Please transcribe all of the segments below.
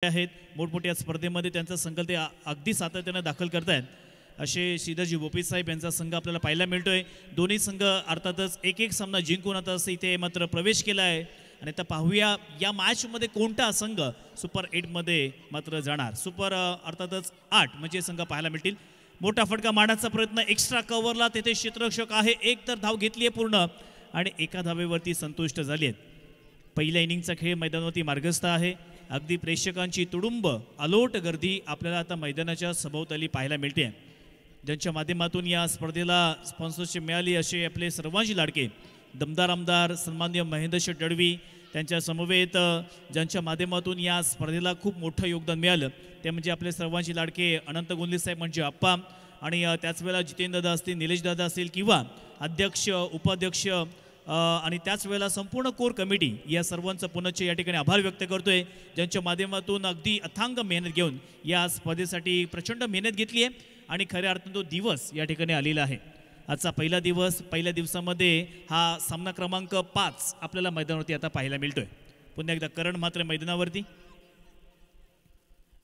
आहेत मोठमोठ्या स्पर्धेमध्ये त्यांचा संघ ते अगदी सातत्याने दाखल करतायत। असे सिद्धजी बोपी साहेब यांचा संघ आपल्याला पाहायला मिळतोय। दोन्ही संघ अर्थातच एक एक सामना जिंकून आता इथे मात्र प्रवेश केला आहे आणि आता पाहूया या मॅच मध्ये कोणता संघ सुपर 8 मध्ये मात्र जाणार। सुपर अर्थातच 8 म्हणजे संघ पाहायला मिळतील। मोठा फटका मारण्याचा प्रयत्न एक्स्ट्रा कव्हरला तेथे क्षेत्ररक्षक आहे, एक तर धाव घेतली आहे पूर्ण आणि एका धावेवरती संतुष्ट झाली आहेत। पहिल्या इनिंगचा खेळ मैदानावरती मार्गस्थ आहे। अगदी प्रेक्षकांची तुडुंब अलोट गर्दी आपल्याला आता मैदानाच्या सभोवताली पाहायला मिळते, ज्यांच्या माध्यमातून या स्पर्धेला स्पॉन्सरशिप मिळाली असे आपले सर्वांची लाडके दमदार आमदार सन्माननीय महेंद्र शेठ दळवी, त्यांच्या समवेत ज्यांच्या माध्यमातून या स्पर्धेला खूप मोठं योगदान मिळालं ते म्हणजे आपले सर्वांची लाडके अनंत गोंदले साहेब म्हणजे आप्पा, आणि त्याच वेळेला जितेंद्र दादा असतील, निलेश दादा असतील किंवा अध्यक्ष उपाध्यक्ष आणि त्याच वेळेला संपूर्ण कोर कमिटी या सर्वांचं पुनश्च या ठिकाणी आभार व्यक्त करतोय, ज्यांच्या माध्यमातून अगदी अथांग मेहनत घेऊन या स्पर्धेसाठी प्रचंड मेहनत घेतली आहे आणि खऱ्या अर्थाने तो दिवस या ठिकाणी आलेला आहे। आजचा पहिला दिवस, पहिल्या दिवसामध्ये हा सामना क्रमांक 5 आपल्याला मैदानावरती आता पाहायला मिळतोय। पुन्हा एकदा करण मात्र मैदानावरती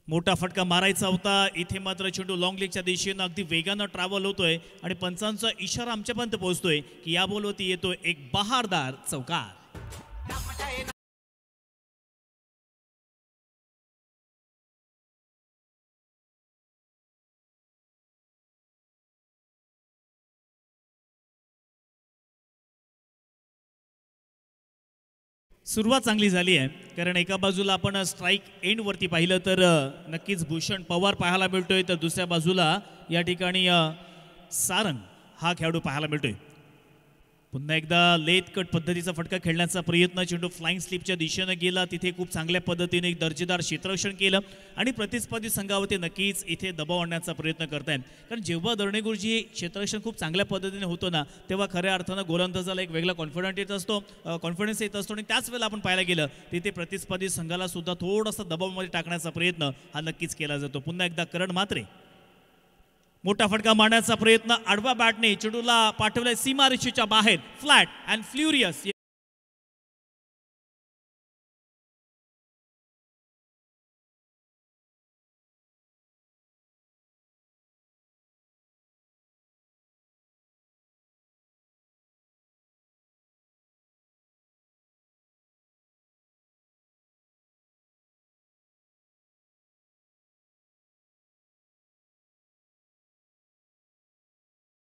मोठा फटका मारायचा होता, इथे मात्र चेंडू लॉंग लेगच्या दिशेनं अगदी वेगानं ट्रॅव्हल होतोय आणि पंचांचा इशारा आमच्यापर्यंत पोहोचतोय की या बॉलवरती येतोय एक बहारदार चौकार। सुरुवात चांगली झाली आहे, कारण एका बाजूला आपण स्ट्राइक एंड वरती पाहिलं तर नक्कीच भूषण पवार पाहायला मिळतोय, तर दुसऱ्या बाजूला या ठिकाणी सारंग हा खेळाडू पाहायला मिळतोय। पुन्हा एकदा लेथ कट पद्धतीचा फटका खेळण्याचा प्रयत्न, चेंडू फ्लाइंग स्लिपच्या दिशेने गेला, तिथे खूप चांगल्या पद्धतीने एक दर्जेदार क्षेत्ररक्षण केलं आणि प्रतिस्पर्धी संघावरती नक्कीच इथे दबाव आणण्याचा प्रयत्न करतायत, कारण जेव्हा दर्णेगुरुजी क्षेत्ररक्षण खूप चांगल्या पद्धतीने होतो ना तेव्हा खऱ्या अर्थानं गोलंदाजाला एक वेगळा कॉन्फिडन्स येत असतो आणि त्याच वेळेला आपण पाहायला गेलं तिथे प्रतिस्पर्धी संघाला सुद्धा थोडासा दबावामध्ये टाकण्याचा प्रयत्न हा नक्कीच केला जातो। पुन्हा एकदा करण मात्रे मोठा फटका मारण्याचा प्रयत्न, आडवा बॅटने चेंडूला पाठवलाय सीमारेषेच्या बाहेर, फ्लॅट अँड फ्युरियस।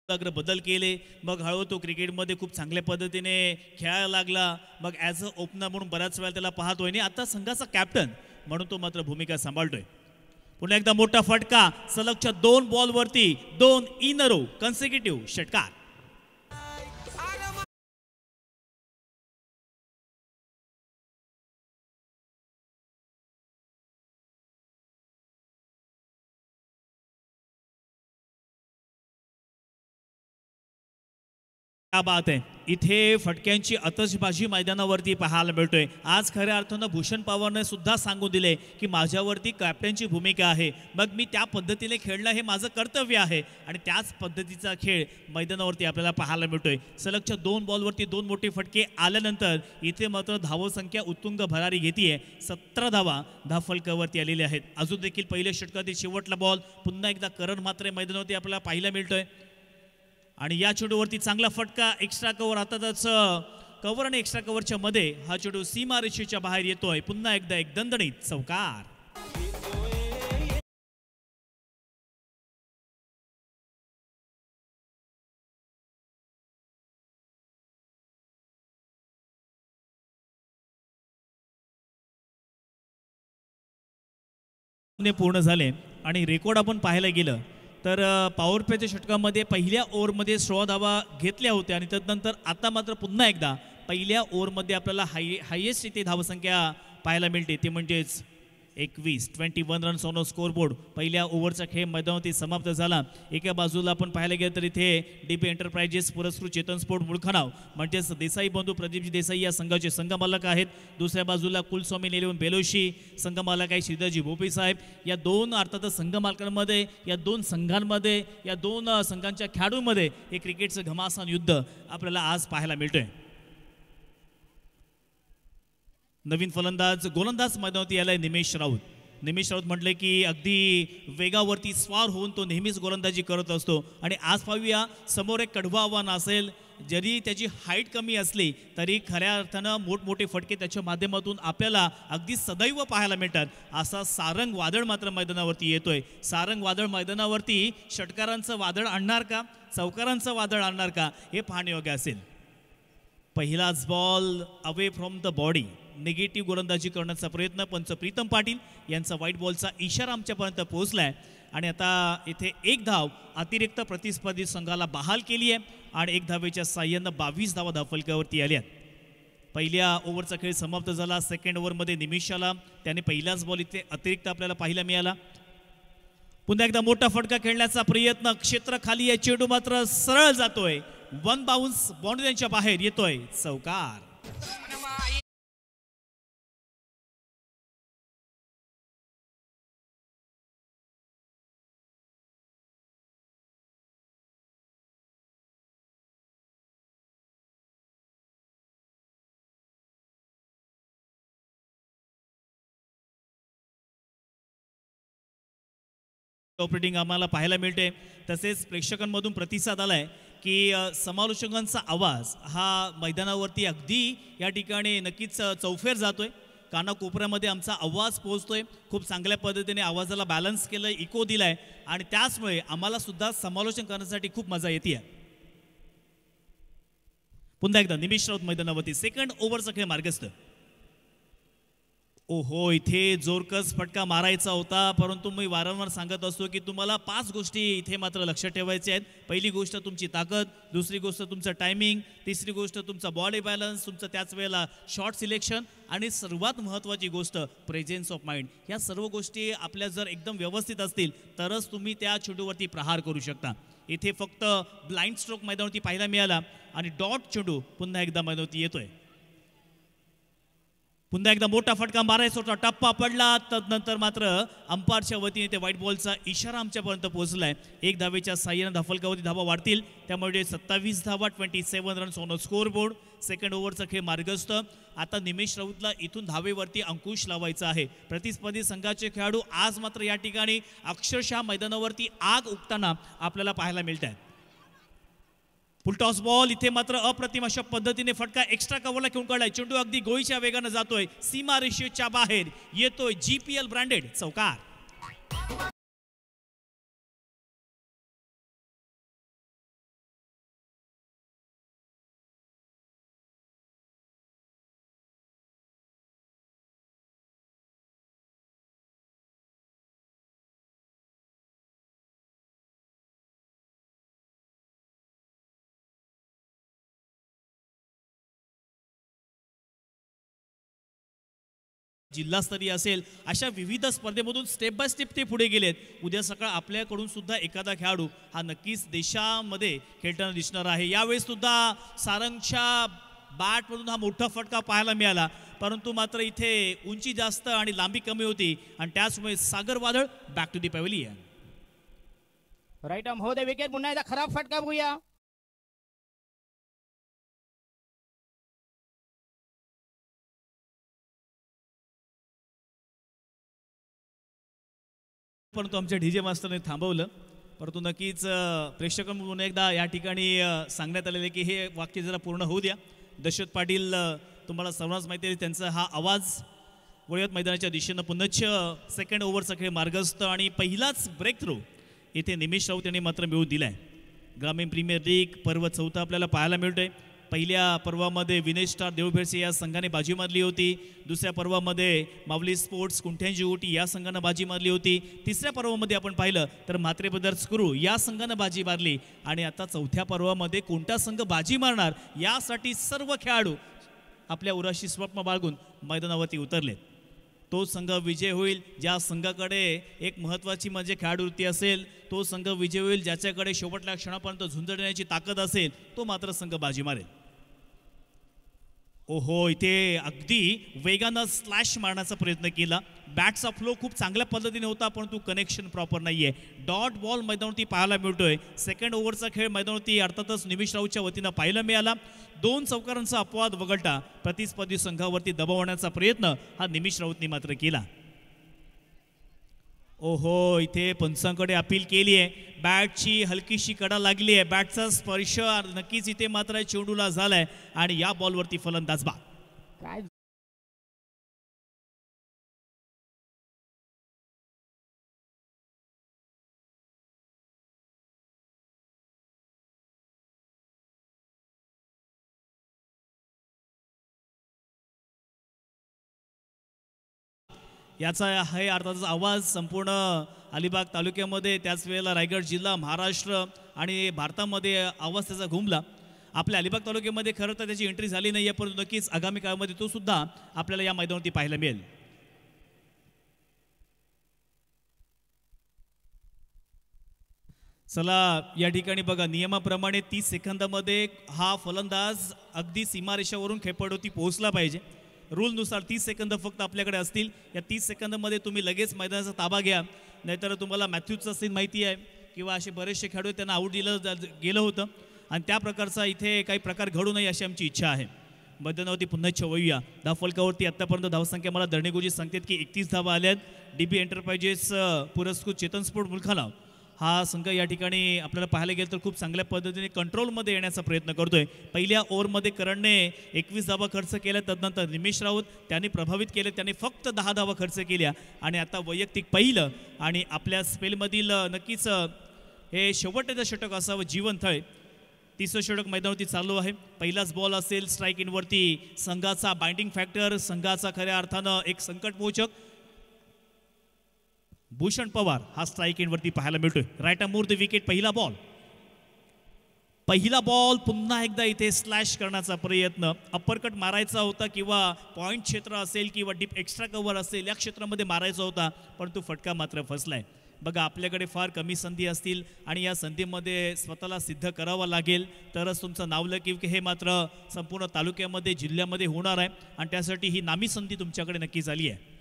बदल केले, मग हळूहळू तो क्रिकेटमध्ये खूप चांगल्या पद्धतीने खेळायला लागला, मग ॲज अ ओपनर म्हणून बऱ्याच वेळा त्याला पाहतोय आणि आता संघाचा कॅप्टन म्हणून तो मात्र भूमिका सांभाळतोय। पुन्हा एकदा मोठा फटका, सलगच्या 2 बॉलवरती 2 इन अ रो कन्सिक्युटिव्ह षटकार। क्या बात आहे, इथे फटक्यांची आतषबाजी मैदानावरती पाहायला मिळतोय। आज खऱ्या अर्थानं भूषण पवारने सुद्धा सांगून दिले की माझ्यावरती कॅप्टनची भूमिका आहे, मग मी त्या पद्धतीने खेळणं हे माझं कर्तव्य आहे आणि त्याच पद्धतीचा खेळ मैदानावरती आपल्याला पाहायला मिळतोय। सलगच्या 2 बॉलवरती 2 मोठे फटके आल्यानंतर इथे मात्र धावसंख्या उत्तुंग भरारी घेतीये, 17 धावा धावफलकावरती आलेल्या आहेत। अजून देखील पहिल्या षटकातील शेवटला बॉल, पुन्हा एकदा करण मात्र मैदानावरती आपल्याला पाहायला मिळतोय आणि या चेंडूवरती चांगला फटका, एक्स्ट्रा कव्हर, आताच कव्हर आणि एक्स्ट्रा कव्हरच्या मध्ये हा चेंडू सीमारेषेच्या बाहेर येतोय। पुन्हा एकदा एक दणदणीत चौकार। पूर्ण झाले आणि रेकॉर्ड आपण पाहायला गेलं तर पॉवर प्लेच्या षटकामध्ये पहिल्या ओव्हरमध्ये 16 धावा घेतल्या होत्या आणि त्यानंतर आता मात्र पुन्हा एकदा पहिल्या ओव्हरमध्ये आपल्याला हायेस्ट इथे धावसंख्या पाहायला मिळते, ते म्हणजेच 21 रन्स ऑन स्कोरबोर्ड। पहिल्या ओव्हरचा खेळ मैदानावरती समाप्त झाला। एका बाजूला आपण पाहायला गेलं तर इथे डीपी एंटरप्राइजेस पुरस्कृत चेतन स्पोर्ट मुळखानाव म्हणजेच देसाई बंधू प्रदीपजी देसाई या संघाचे संघमालक आहेत। दुसऱ्या बाजूला कुलस्वामी 11 बेलोशी संघमालक आहे सिद्धजी बोपी साहेब। या 2 अर्थातच संघमालकांमध्ये, या 2 संघांमध्ये, या 2 संघांच्या खेळाडूंमध्ये हे क्रिकेटचं घमासान युद्ध आपल्याला आज पाहायला मिळतोय। नवीन फलंदाज गोलंदाज मैदानावरती आलाय निमेश राऊत। निमिष राऊत म्हटले की अगदी वेगावरती स्वार होऊन तो नेहमीच गोलंदाजी करत असतो आणि आज पाहूया समोर एक कडवं आव्हान असेल. जरी त्याची हाईट कमी असली तरी खऱ्या अर्थानं मोठमोठे फटके त्याच्या माध्यमातून आपल्याला अगदी सदैव पाहायला मिळतात. असा सारंग वादळ मात्र मैदानावरती येतोय. सारंग वादळ मैदानावरती षटकारांचं वादळ आणणार का, चौकारांचं वादळ आणणार का, हे पाहण्यायोग्य असेल. पहिलाच ball away from the body, negative गोलंदाजी करण्याचा प्रयत्न. पंच प्रीतम पाटील यांचा व्हाईट बॉलचा इशारा आमच्यापर्यंत पोहोचलाय आणि आता इथे एक धाव अतिरिक्त प्रतिस्पर्धी संघाला बहाल केली आहे आणि एक धावेच्या साह्यानं 22 धावा धावफलकावरती आल्या. पहिल्या ओव्हरचा खेळ समाप्त झाला. सेकंड ओव्हरमध्ये निमिषाला त्याने पहिलाच बॉल इथे अतिरिक्त आपल्याला पाहायला मिळाला. पुन्हा एकदा मोठा फटका खेळण्याचा प्रयत्न, क्षेत्र खाली आहे, चेंडू मात्र सरळ जातोय, वन बाउन्स बाउंड्रीच्या बाहेर येतोय, चौकार. ऑपरेटिंग आम्हाला पाहायला मिळते. तसेच प्रेक्षकांमधून प्रतिसाद आलाय की समालोचकांचा आवाज हा मैदानावरती अगदी या ठिकाणी नक्कीच चौफेर जातोय. कानाकोपऱ्यामध्ये आमचा आवाज पोहोचतोय. खूप चांगल्या पद्धतीने आवाजाला बॅलन्स केलं, इको दिलाय आणि त्याचमुळे आम्हाला सुद्धा समालोचन करण्यासाठी खूप मजा येते. पुन्हा एकदा निमिष राऊत मैदानावरती. सेकंड ओव्हरचा खेळ मार्गस्थ. ओहो, इथे जोरकस फटका मारायचा होता, परंतु मी वारंवार सांगत असतो की तुम्हाला 5 गोष्टी इथे मात्र लक्षात ठेवायच्या आहेत. पहिली गोष्ट तुमची ताकद, दुसरी गोष्ट तुमचं टायमिंग, तिसरी गोष्ट तुमचा बॉडी बॅलन्स, तुमचं त्याच वेळेला शॉट सिलेक्शन आणि सर्वात महत्त्वाची गोष्ट प्रेझेन्स ऑफ माइंड. या सर्व गोष्टी आपल्या जर एकदम व्यवस्थित असतील तरच तुम्ही त्या चेंडूवरती प्रहार करू शकता. इथे फक्त ब्लाइंड स्ट्रोक मैदानावरती पाहायला मिळाला आणि डॉट चेंडू पुन्हा एकदा मैदानावरती येतोय. पुन्हा एकदा मोठा फटका मारायचा होता, टप्पा पडला, तदनंतर मात्र अंपायरच्या वतीने ते व्हाईट बॉलचा इशारा आमच्यापर्यंत पोहोचलाय. एक धावेच्या साह्यानं धावफलकावरती धावा वाढतील, त्यामुळे 27 धावा, 27 runs on score board. Second ओव्हरचा खेळ मार्गस्थ. आता निमिष राऊतला इथून धावेवरती अंकुश लावायचा आहे. प्रतिस्पर्धी संघाचे खेळाडू आज मात्र या ठिकाणी अक्षरशः मैदानावरती आग उगताना आपल्याला पाहायला मिळत आहेत. फुलटॉस बॉल इथे मात्र अप्रतिम अशा पद्धतीने फटका एक्स्ट्रा कव्हरला घेऊन काढलाय. चेंडू अगदी गोळीच्या वेगाने जातोय, सीमा रेषेच्या बाहेर येतोय, GPL ब्रँडेड, चौकार. जिल्हास्तरीय असेल अशा विविध स्पर्धेमधून स्टेप बाय स्टेप ते पुढे गेलेत. उद्या सकाळ आपल्याकडून सुद्धा एखादा खेळाडू हा नक्कीच देशामध्ये खेळताना दिसणार आहे. यावेळेस सुद्धा सारंगच्या बॅटमधून हा मोठा फटका पाहायला मिळाला, परंतु मात्र इथे उंची जास्त आणि लांबी कमी होती आणि त्याचमुळे सागर वादळ back to the pavilion. Right arm over the wicket. पुन्हा एकदा खराब फटका बघूया. परंतु आमच्या डीजे मास्टरने थांबवलं. परंतु नक्कीच प्रेक्षकांमधून एकदा या ठिकाणी सांगण्यात आलेले की हे वाक्य जरा पूर्ण होऊ द्या. दशरथ पाटील तुम्हाला सर्वांच माहिती आहे, त्यांचा हा आवाज वळवत मैदानाच्या दिशेनं पुन्हा सेकंड ओव्हरचा खेळ मार्गस्थ आणि पहिलाच ब्रेक थ्रू इथे निमिष राऊत यांनी मात्र मिळवून दिलाय. ग्रामीण प्रीमियर लीग पर्व 4 आपल्याला पाहायला मिळतोय. पहिल्या पर्वामध्ये विनेश स्टार देवभेरसे या संघाने बाजी मारली होती. दुसऱ्या पर्वामध्ये मावली स्पोर्ट्स कुंठ्यांची ओटी या संघानं बाजी मारली होती. तिसऱ्या पर्वामध्ये आपण पाहिलं तर म्हात्रे ब्रदर्स क्रू या संघानं बाजी मारली आणि आता चौथ्या पर्वामध्ये कोणता संघ बाजी मारणार यासाठी सर्व खेळाडू आपल्या उराशी स्वप्न बाळगून मैदानावरती उतरलेत. तो संघ विजय होईल ज्या संघाकडे एक महत्त्वाची म्हणजे खेळाडूवृत्ती असेल, तो संघ विजय होईल ज्याच्याकडे शेवटल्या क्षणापर्यंत झुंज देण्याची ताकद असेल, तो मात्र संघ बाजी मारेल. ओहो, इथे अगदी वेगानं स्लॅश मारण्याचा प्रयत्न केला. बॅटचा फ्लो खूप चांगल्या पद्धतीने होता, परंतु कनेक्शन प्रॉपर नाहीये. डॉट बॉल मैदानावरती पाहायला मिळतोय. सेकंड ओव्हरचा खेळ मैदानावरती अर्थातच निमिष राऊतच्या वतीनं पाहायला मिळाला. 2 चौकारांचा अपवाद वगळता प्रतिस्पर्धी संघावरती दबाव आणण्याचा प्रयत्न हा निमिष राऊतने मात्र केला. ओहो, इथे पंचांकडे अपील केली आहे. बॅटची हलकीशी कडा लागली आहे. बॅटचा स्पर्श नक्कीच इथे मात्र चेंडूला झालाय आणि या बॉलवरती फलंदाज बाद. काय याचा आहे अर्थातच आवाज संपूर्ण अलिबाग तालुक्यामध्ये, त्याच वेळेला रायगड जिल्हा, महाराष्ट्र आणि भारतामध्ये आवाज त्याचा घुमला. आपल्या अलिबाग तालुक्यामध्ये खरं तर त्याची एंट्री झाली नाही आहे, परंतु नक्कीच आगामी काळामध्ये तो सुद्धा आपल्याला या मैदानावरती पाहायला मिळेल. चला या ठिकाणी बघा, नियमाप्रमाणे 30 सेकंदामध्ये हा फलंदाज अगदी सीमारेषावरून खेळपट्टीवरती पोहोचला पाहिजे. रूलनुसार 30 सेकंद फक्त आपल्याकडे असतील. या 30 सेकंदामध्ये तुम्ही लगेच मैदानाचा ताबा घ्या, नाहीतर तुम्हाला मॅथ्यूजचा सीन माहिती आहे किंवा असे बरेचसे खेळाडू त्यांना आऊट दिलं गेलं होतं आणि त्या प्रकारचा इथे काही प्रकार घडू नये अशी आमची इच्छा आहे. मैदानावरती पुन्हा वळूया. धावफलकावरती आत्तापर्यंत धावसंख्या मला दर्णेगोजी सांगतात की 31 धावा आल्यात. DB एंटरप्राइजेस पुरस्कृत चेतन स्पोर्ट मुलखाला हा संघ या ठिकाणी आपल्याला पाहायला गेलं तर खूप चांगल्या पद्धतीने कंट्रोलमध्ये येण्याचा प्रयत्न करतोय. पहिल्या ओव्हरमध्ये करणने 21 धावा खर्च केल्या, तदनंतर निमेश राऊत त्यांनी प्रभावित केले, त्यांनी फक्त 10 धावा खर्च केल्या आणि आता वैयक्तिक पहिलं आणि आपल्या स्पेलमधील नक्कीच हे शेवटचं षटक असावं जीवन थळे. तिसरं षटक मैदानावरती चालू आहे. पहिलाच बॉल असेल स्ट्राईक इनवरती. संघाचा बाइंडिंग फॅक्टर, संघाचा खऱ्या अर्थानं एक संकटमोचक भूषण पवार हा स्ट्राईक इनवरती पाहायला मिळतोय. Right arm over the wicket. पहिला बॉल पुन्हा एकदा इथे स्लॅश करण्याचा प्रयत्न. अप्परकट मारायचा होता किंवा पॉइंट क्षेत्र असेल किंवा डीप एक्स्ट्रा कव्हर असेल या क्षेत्रामध्ये मारायचा होता, परंतु फटका मात्र फसलाय. बघा, आपल्याकडे फार कमी संधी असतील आणि या संधीमध्ये स्वतःला सिद्ध करावं लागेल तरच तुमचं नावलौकिक हे मात्र संपूर्ण तालुक्यामध्ये, जिल्ह्यामध्ये होणार आहे आणि त्यासाठी ही नामी संधी तुमच्याकडे नक्की झाली आहे.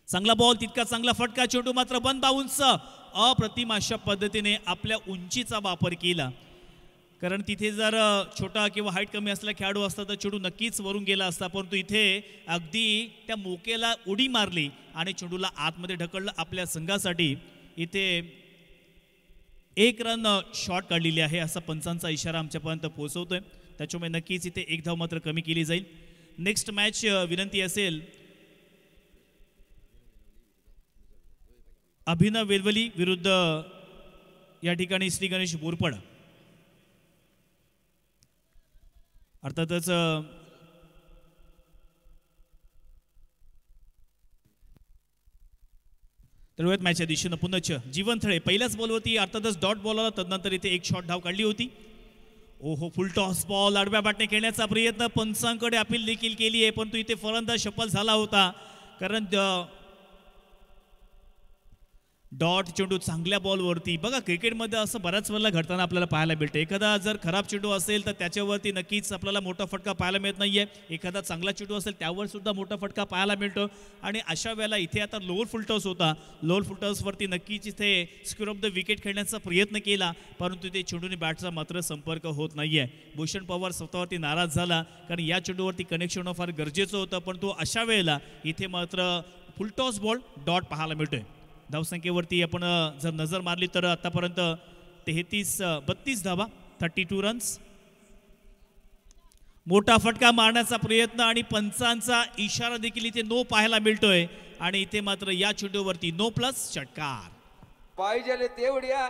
चांगला बॉल, तितका चांगला फटका. चेंडू मात्र बंद बाउन्स. अप्रतिम अशा पद्धतीने आपल्या उंचीचा वापर केला, कारण तिथे जर छोटा किंवा हाईट कमी असलेला खेळाडू असता तर चेंडू नक्कीच वरून गेला असता, परंतु इथे अगदी त्या मोकेला उडी मारली आणि चेंडूला आतमध्ये ढकललं. आपल्या संघासाठी इथे 1 रन शॉट काढलेली आहे असा पंचांचा इशारा आमच्यापर्यंत पोहोचवतोय. त्याच्यामुळे नक्कीच इथे 1 धाव मात्र कमी केली जाईल. नेक्स्ट मॅच विनंती असेल अभिनव वेलवली विरुद्ध या ठिकाणी श्री गणेश बोरपड. अर्थातच तर मॅचच्या दिशेनं पुन्हा जीवन थळे पहिल्याच बॉलवरती अर्थातच डॉट बॉल आला, तदनंतर इथे 1 शॉट धाव काढली होती. ओहो, फुल टॉस बॉल आडव्या बॅटने खेळण्याचा प्रयत्न. पंचांकडे अपील देखील केली आहे, परंतु इथे फलंदाज सफल झाला होता, कारण डॉट चेंडू चांगल्या बॉलवरती. बघा, क्रिकेटमध्ये असं बऱ्याच वेळेला घडताना आपल्याला पाहायला मिळतं. एखादा जर खराब चेंडू असेल तर त्याच्यावरती नक्कीच आपल्याला मोठा फटका पाहायला मिळत नाहीये. एखादा चांगला चेंडू असेल त्यावर सुद्धा मोठा फटका पाहायला मिळतो आणि अशा वेळेला इथे आता लोअर फुलटॉस होता. लोअर फुलटॉसवरती नक्कीच इथे स्क्वेअर ऑफ द विकेट खेळण्याचा प्रयत्न केला, परंतु इथे चेंडूने बॅटचा मात्र संपर्क होत नाहीये. भूषण पवार स्वतःवरती नाराज झाला, कारण या चेंडूवरती कनेक्शन होणं फार गरजेचं होतं, परंतु अशा वेळेला इथे मात्र फुलटॉस बॉल डॉट पाहायला मिळतोय. धावसंख्येवरती आपण जर नजर मारली तर आतापर्यंत 32 धावा, 32 रन्स. मोठा फटका मारण्याचा प्रयत्न आणि पंचांचा इशारा देखील इथे नो पाहायला मिळतोय आणि इथे मात्र या चेंडूवरती नो प्लस षटकार पाहिजे तेवढ्या.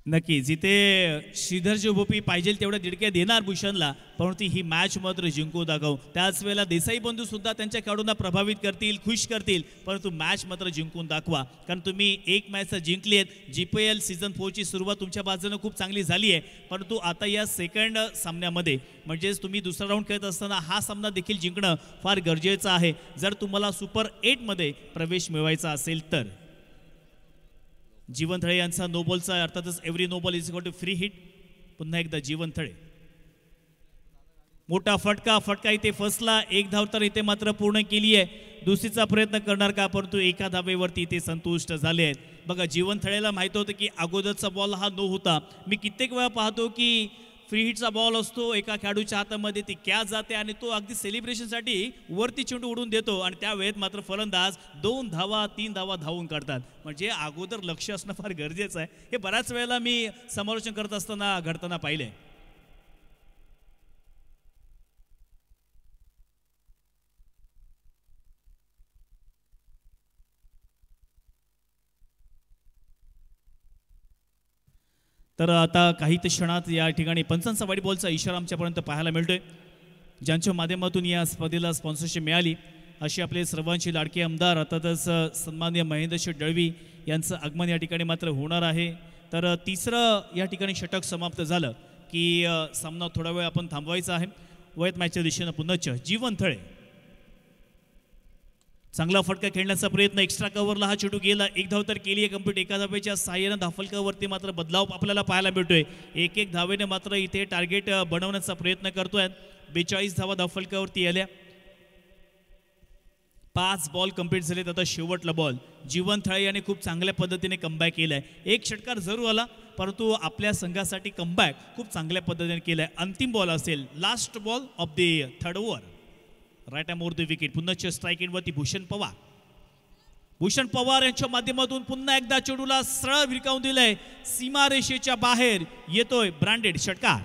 नक्कीच इथे श्रीधर भोपी पाहिजे तेवढ्या दिडक्या देणार भूषणला, परंतु ही मॅच मात्र जिंकून दाखव. त्याच वेळेला देसाई बंधू सुद्धा त्यांच्या खेळाडूंना प्रभावित करतील, खुश करतील, परंतु मॅच मात्र जिंकून दाखवा, कारण तुम्ही एक मॅच जिंकली आहे. GPL सीझन 4 ची सुरुवात तुमच्या बाजूने खूप चांगली झाली आहे, परंतु आता या सेकंड सामन्यामध्ये म्हणजेच तुम्ही दुसरा राऊंड खेळत असताना हा सामना देखील जिंकणं फार गरजेचं आहे जर तुम्हाला सुपर 8 मध्ये प्रवेश मिळवायचा असेल तर. जीवन थळे यांचा नो बॉलचा अर्थातच every no ball is equal to free hit. पुन्हा एकदा जीवन थळे मोठा फटका इथे फसला. एक धाव तर इथे मात्र पूर्ण केली आहे. दुसरीचा प्रयत्न करणार का, परंतु एका धावेवरती इथे संतुष्ट झाले आहेत. बघा जीवन थळेला माहित होतं की अगोदरचा बॉल हा नो होता. मी कित्येक वेळा पाहतो की फ्री हिटचा बॉल असतो एका खेळाडूच्या हातामध्ये, ती कॅच जाते आणि तो अगदी सेलिब्रेशनसाठी वरती चेंडू उडून देतो आणि त्या वेळेत मात्र फलंदाज 2 धावा 3 धावा धावून काढतात. म्हणजे अगोदर लक्ष असणं फार गरजेचं आहे. हे बऱ्याच वेळेला मी समालोचन करत असताना घडताना पाहिलंय. तर आता काही क्षणात या ठिकाणी पंचांचा वाईट बॉलचा इशारा आमच्यापर्यंत पाहायला मिळतोय, ज्यांच्या माध्यमातून या स्पर्धेला स्पॉन्सरशिप मिळाली अशी आपले सर्वांची लाडके आमदार अर्थातच सन्माननीय महेंद्र दळवी यांचं आगमन या ठिकाणी मात्र होणार आहे. तर तिसरं या ठिकाणी षटक समाप्त झालं की सामना थोडा वेळ आपण थांबवायचा आहे. वयत मॅचच्या दिशेनं पुन्हा जीवन थळे चांगला फटका खेळण्याचा प्रयत्न, एक्स्ट्रा कव्हरला हा चेंडू गेला. एक धाव तर केली आहे कंप्लीट. एका धावेच्या साहाय्यानं धाफलकावरती मात्र बदलाव आपल्याला पाहायला मिळतोय. एक धावेने मात्र इथे टार्गेट बनवण्याचा प्रयत्न करतोय. 42 धावा धाफलकावरती आल्या. 5 बॉल कंप्लीट झालेत. आता शेवटला बॉल जीवन थळे याने खूप चांगल्या पद्धतीने कमबॅक केलाय. एक षटकार जरूर आला परंतु आपल्या संघासाठी कमबॅक खूप चांगल्या पद्धतीने केलाय. अंतिम बॉल असेल, last ball of the third over. Right more the wicket. पुन्हा स्ट्राईक एंडवरती भूषण पवार यांच्या माध्यमातून पुन्हा एकदा चेंडूला सरळ भिरकावून दिलंय. सीमारेषेच्या बाहेर येतोय ब्रँडेड षटकार.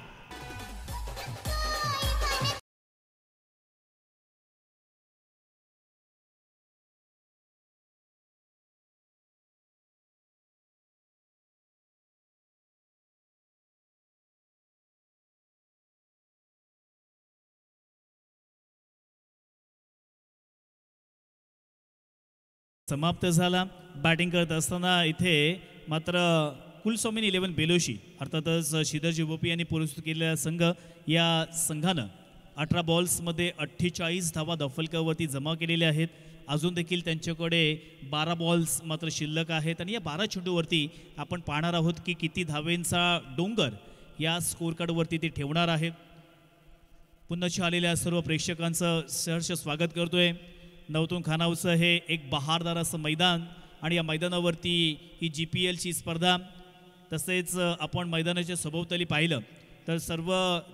समाप्त झाला. बॅटिंग करत असताना इथे मात्र कुलस्वामीन 11 बेलोशी अर्थातच श्रीधरजी बोपी यांनी पुरस्कृत केलेला संघ, या संघानं 18 बॉल्समध्ये 48 धावा दफलकावरती जमा केलेल्या आहेत. अजून देखील त्यांच्याकडे 12 बॉल्स मात्र शिल्लक आहेत आणि या 12 चेंडूवरती आपण पाहणार आहोत की किती धावेंचा डोंगर या स्कोर कार्डवरती ते ठेवणार आहेत. पुन्हा आलेल्या सर्व प्रेक्षकांचं सहर्ष स्वागत करतोय. नवतून खानावचं हे एक बहारदार असं मैदान आणि या मैदानावरती ही GPLची स्पर्धा, तसेच आपण मैदानाच्या सभोवताली पाहिलं तर सर्व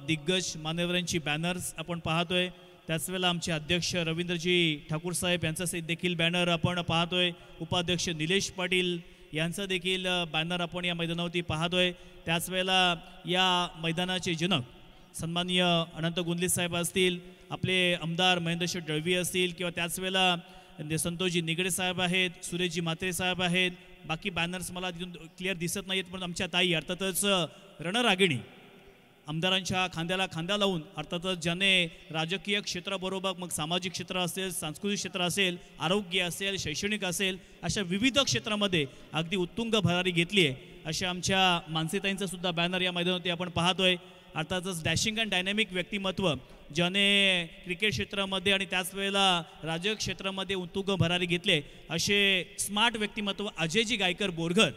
दिग्गज मान्यवरांची बॅनर्स आपण पाहतोय. त्याच वेळेला आमचे अध्यक्ष रवींद्रजी ठाकूर साहेब यांचा देखील बॅनर आपण पाहतोय. उपाध्यक्ष निलेश पाटील यांचा देखील बॅनर आपण या मैदानावरती पाहतोय. त्याच वेळेला या मैदानाचे जनक सन्माननीय अनंत गुंदले साहेब असतील, आपले आमदार महेंद्र दळवी असतील किंवा त्याच वेळेला संतोषजी निगडे साहेब आहेत, सुरेशजी म्हात्रे साहेब आहेत. बाकी बॅनर्स मला तिथून क्लिअर दिसत नाहीत, पण आमच्या ताई अर्थातच रणरागिणी आमदारांच्या खांद्याला खांदा लावून अर्थातच ज्याने राजकीय क्षेत्राबरोबर मग सामाजिक क्षेत्र असेल, सांस्कृतिक क्षेत्र असेल, आरोग्य असेल, शैक्षणिक असेल, अशा विविध क्षेत्रामध्ये अगदी उत्तुंग भरारी घेतली आहे अशा आमच्या मानसीताईंचा सुद्धा बॅनर या मैदानावरती आपण पाहतोय. अर्थातच डॅशिंग अँड डायनॅमिक व्यक्तिमत्व ज्याने क्रिकेट क्षेत्रामध्ये आणि त्याच वेळेला राजकीय क्षेत्रामध्ये उत्तुंग भरारी घेतले असे स्मार्ट व्यक्तिमत्व अजयजी गायकर बोरघर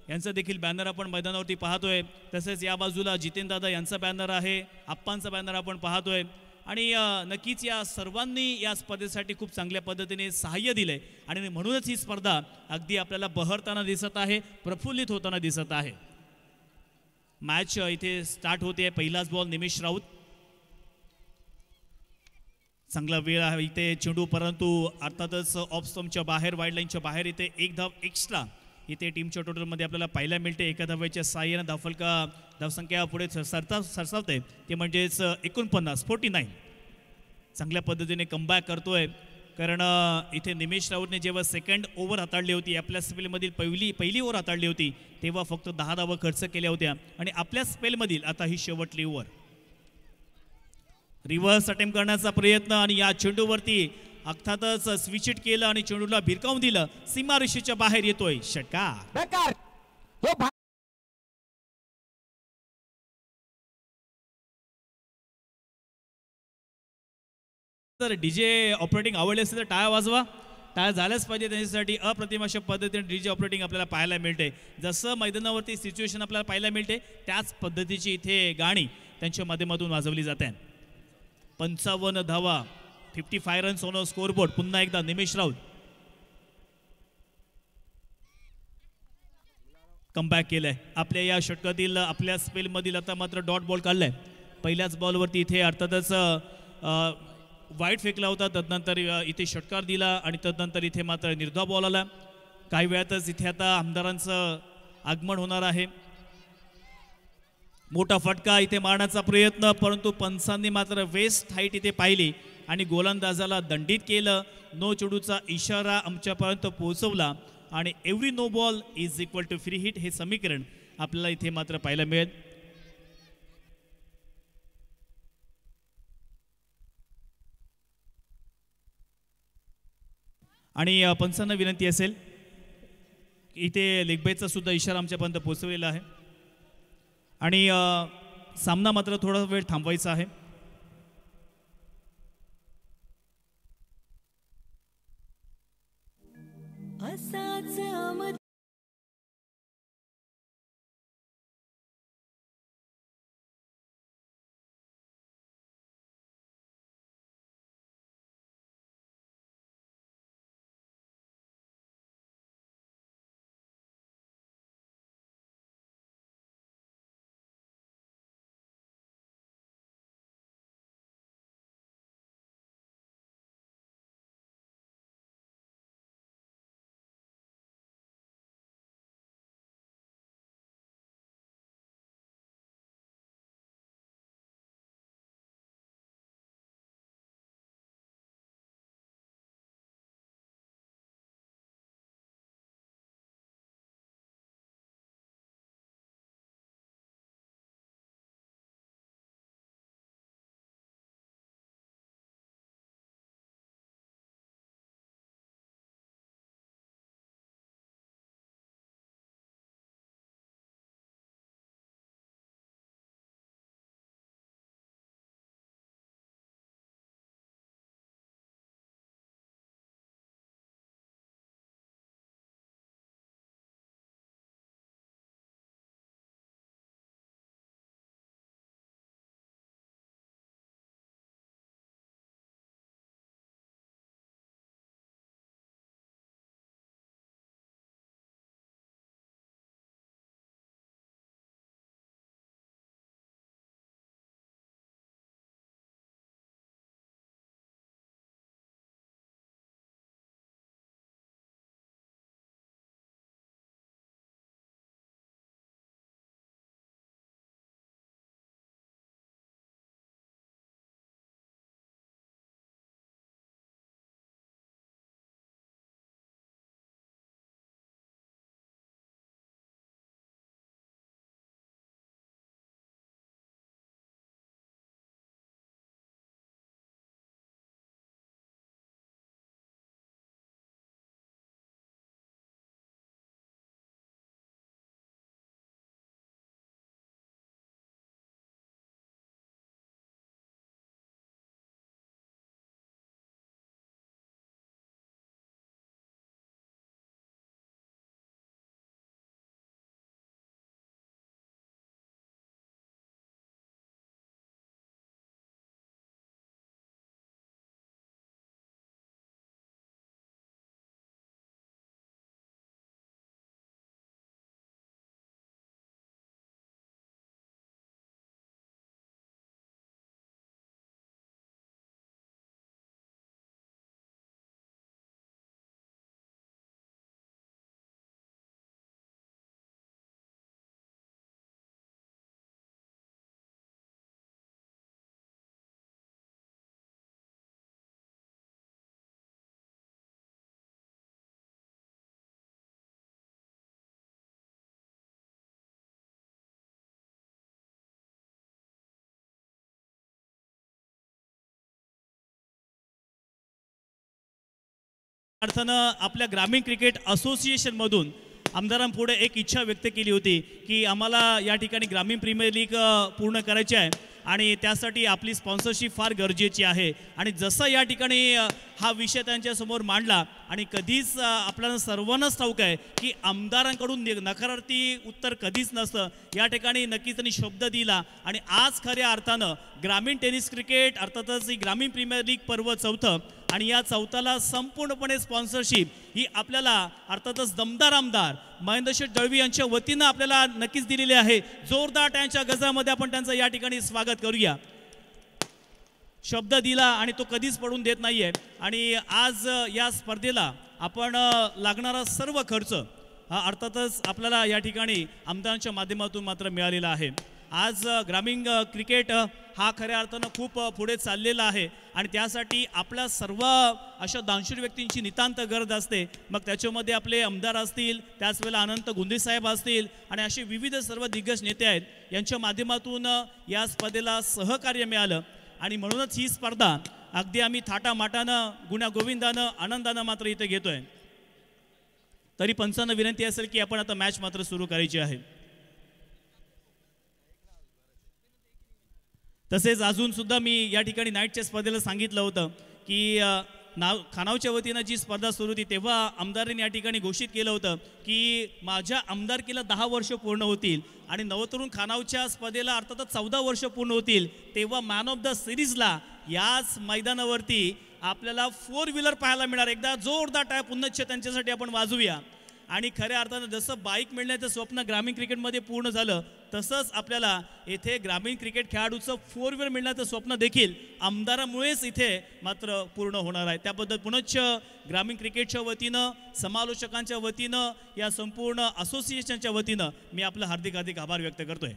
यांचा देखील बॅनर आपण मैदानावरती पाहतोय. तसेच या बाजूला जितेंद्रदादा यांचा बॅनर आहे, आप्पांचा बॅनर आपण पाहतोय आणि नक्कीच या सर्वांनी या स्पर्धेसाठी खूप चांगल्या पद्धतीने सहाय्य दिले आणि म्हणूनच ही स्पर्धा अगदी आपल्याला बहरताना दिसत आहे, प्रफुल्लित होताना दिसत आहे. मॅच इथे स्टार्ट होते. पहिलाच बॉल निमेश राऊत, चांगला वेळ आहे इथे चेंडू, परंतु अर्थातच ऑफ स्टंपच्या बाहेर, वाईड लाईनच्या बाहेर इथे एक धाव एक्स्ट्रा इथे टीमच्या टोटलमध्ये आपल्याला पाहायला मिळते. एका धावेच्या साहाय्यानं धावसंख्या पुढे सरसावते, ते म्हणजेच 49. चांगल्या पद्धतीने कमबॅक करतोय, कारण इथे निमेश राऊतने जेव्हा सेकंड ओव्हर हाताळली होती, आपल्या स्पेलमधील पहिली ओव्हर हाताळली होती, तेव्हा फक्त 10 धावा खर्च केल्या होत्या आणि आपल्या स्पेलमधील आता ही शेवटली ओव्हर. रिव्हर्स अटेम्प्ट करण्याचा प्रयत्न आणि या चेंडूवरती अर्थातच स्विच हिट केलं आणि चेंडूला भिरकावून दिलं. सीमारेषेच्या बाहेर येतोय षटकार. तर डीजे ऑपरेटिंग आवडले असेल तर टाळ्या वाजवा. टाळ्या झाल्याच पाहिजे त्यांच्यासाठी. अप्रतिम अशा पद्धतीने डीजे ऑपरेटिंग आपल्याला पाहायला मिळते. जसं मैदानावरती सिच्युएशन आपल्याला पाहायला मिळते त्याच पद्धतीची इथे गाणी त्यांच्या माध्यमातून वाजवली जाते. 55 धावा, 55 रन्स ऑन स्कोरबोर्ड. पुन्हा एकदा निमेश राऊत कमबॅक केलंय आपल्या या षटकातील, आपल्या स्पेलमधील. आता मात्र डॉट बॉल काढलाय पहिल्याच बॉलवरती. इथे अर्थातच वाईट फेकला होता, तदनंतर इथे षटकार दिला आणि तदनंतर इथे मात्र निर्धाव बॉल आला. काही वेळातच इथे आता आमदारांचं आगमन होणार आहे. मोठा फटका इथे मारण्याचा प्रयत्न, परंतु पंचांनी मात्र वेस्ट हाईट इथे पाहिली आणि गोलंदाजाला दंडित केलं. नो चेंडूचा इशारा आमच्यापर्यंत पोहोचवला आणि every no ball is equal to free hit हे समीकरण आपल्याला इथे मात्र पाहायला मिळेल. आणि पंचांना विनंती असेल, इथे लेगबायचा सुद्धा इशारा आमच्यापर्यंत पोहोचवलेला आहे आणि सामना मात्र थोडा वेळ थांबवायचा आहे. अर्थानं आपल्या ग्रामीण क्रिकेट असोसिएशनमधून आमदारांपुढे एक इच्छा व्यक्त केली होती की आम्हाला या ठिकाणी ग्रामीण प्रीमियर लीग पूर्ण करायची आहे आणि त्यासाठी आपली स्पॉन्सरशिप फार गरजेची आहे. आणि जसं या ठिकाणी हा विषय त्यांच्यासमोर मांडला आणि कधीच आपल्याला सर्वांनाच ठाऊक आहे की आमदारांकडून नकारार्थी उत्तर कधीच नसतं. या ठिकाणी नक्कीच त्यांनी शब्द दिला आणि आज खऱ्या अर्थानं ग्रामीण टेनिस क्रिकेट अर्थातच ही ग्रामीण प्रीमियर लीग पर्व चौथं आणि या चौथाला संपूर्णपणे स्पॉन्सरशिप ही आपल्याला अर्थातच दमदार आमदार महेंद्रशेठ दळवी यांच्या वतीनं आपल्याला नक्कीच दिलेली आहे. जोरदार त्यांच्या गजामध्ये आपण त्यांचं या ठिकाणी स्वागत करूया. शब्द दिला आणि तो कधीच पडून देत नाहीये. आणि आज या स्पर्धेला आपण लागणारा सर्व खर्च हा अर्थातच आपल्याला या ठिकाणी आमदारांच्या माध्यमातून मात्र मिळालेला आहे. आज ग्रामीण क्रिकेट हा खऱ्या अर्थानं खूप पुढे चाललेला आहे आणि त्यासाठी आपल्या सर्व अशा दानशूर व्यक्तींची नितांत गरज असते. मग त्याच्यामध्ये आपले आमदार असतील, त्याच वेळेला अनंत गुंदे साहेब असतील आणि असे विविध सर्व दिग्गज नेते आहेत. यांच्या माध्यमातून या स्पर्धेला सहकार्य मिळालं आणि म्हणूनच ही स्पर्धा अगदी आम्ही थाटामाटानं गुण्यागोविंदानं आनंदानं मात्र इथे घेतोय. तरी पंचांना विनंती असेल की आपण आता मॅच मात्र सुरू करायची आहे. तसेच अजून सुद्धा मी या ठिकाणी नाईटच्या स्पर्धेला सांगितलं होतं की खानावच्या वतीनं जी स्पर्धा सुरू होती तेव्हा आमदारांनी या ठिकाणी घोषित केलं होतं की माझ्या आमदारकीला 10 वर्ष पूर्ण होतील आणि नवतरुण खानावच्या स्पर्धेला अर्थातच 14 वर्ष पूर्ण होतील. तेव्हा मॅन ऑफ द सिरीजला याच मैदानावरती आपल्याला 4 व्हीलर पाहायला मिळणार. एकदा जोरदार टाळ्या पुन्हा त्यांच्यासाठी आपण वाजवूया. आणि खऱ्या अर्थानं जसं बाईक मिळण्याचं स्वप्न ग्रामीण क्रिकेटमध्ये पूर्ण झालं तसंच आपल्याला येथे ग्रामीण क्रिकेट खेळाडूचं 4 व्हीलर मिळण्याचं स्वप्न देखील आमदारामुळेच इथे मात्र पूर्ण होणार आहे. त्याबद्दल पुनश्च ग्रामीण क्रिकेटच्या वतीनं, समालोचकांच्या वतीनं, या संपूर्ण असोसिएशनच्या वतीनं मी आपलं हार्दिक हार्दिक आभार व्यक्त करतोय.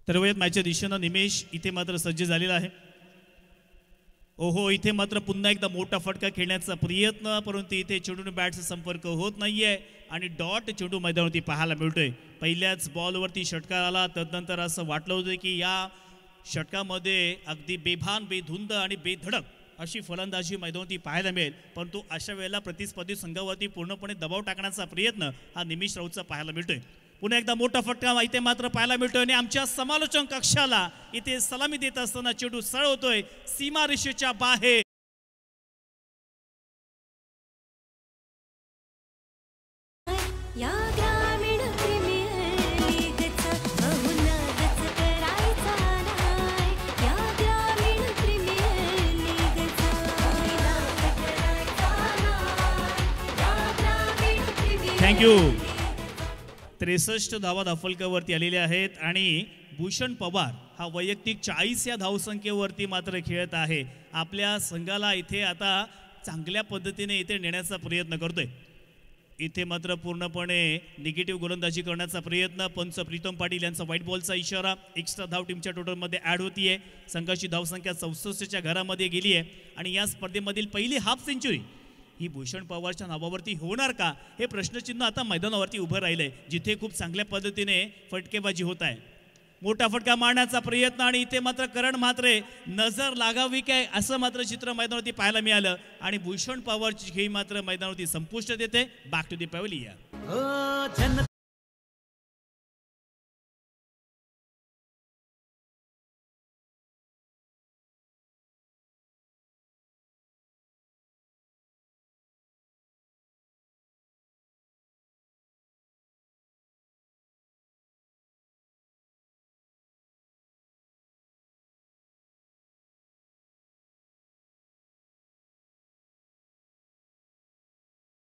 तर वयात मॅचच्या दिशेनं निमेश इथे मात्र सज्ज झालेला आहे. ओहो, इथे मात्र पुन्हा एकदा मोठा फटका खेळण्याचा प्रयत्न, परंतु इथे चेंडूने बॅटचा संपर्क होत नाहीये आणि डॉट चेंडू मैदानावरती पाहायला मिळतोय. पहिल्याच बॉलवरती षटकार आला. तदनंतर असं वाटलं होतं की या षटकामध्ये अगदी बेभान, बेधुंद आणि बेधडक अशी फलंदाजी मैदानावरती पाहायला मिळेल. परंतु अशा वेळेला प्रतिस्पर्धी संघावरती पूर्णपणे दबाव टाकण्याचा प्रयत्न हा निमेश राऊतचा पाहायला मिळतोय. पुन्हा एकदा मोठा फटका इथे मात्र पाहायला मिळतोय आणि आमच्या समालोचन कक्षाला इथे सलामी देत असताना चेंडू सरळ होतोय सीमा रेषेच्या बाहेर. या ग्रामीण प्रीमियर लीगचा बहुनादच करायचा नाही. या ग्रामीण प्रीमियर लीगचा बहुनाद करायचा नाही. या ग्रामीण प्रीमियर. थँक्यू. 63 धावा धाफलकावरती आलेल्या आहेत आणि भूषण पवार हा वैयक्तिक 40 या धावसंख्येवरती मात्र खेळत आहे. आपल्या संघाला इथे आता चांगल्या पद्धतीने इथे नेण्याचा प्रयत्न करतोय. इथे मात्र पूर्णपणे निगेटिव्ह गोलंदाजी करण्याचा प्रयत्न. पंच प्रीतम पाटील यांचा व्हाईट बॉलचा इशारा. एक्स्ट्रा धाव टीमच्या टोटलमध्ये ॲड होतीये. संघाची धावसंख्या 64च्या घरामध्ये गेली आहे आणि या स्पर्धेमधील पहिली हाफ सेंचुरी ही भूषण पवारच्या नावावरती होणार का, हे प्रश्नचिन्ह आता मैदानावरती उभं राहिलंय, जिथे खूप चांगल्या पद्धतीने फटकेबाजी होत आहे. मोठा फटका मारण्याचा प्रयत्न आणि इथे मात्र करण म्हात्रे नजर लागावी काय असं मात्र चित्र मैदानावरती पाहायला मिळालं आणि भूषण पवारची खेळी मात्र मैदानावरती संपुष्ट देते. Back to the pavilion.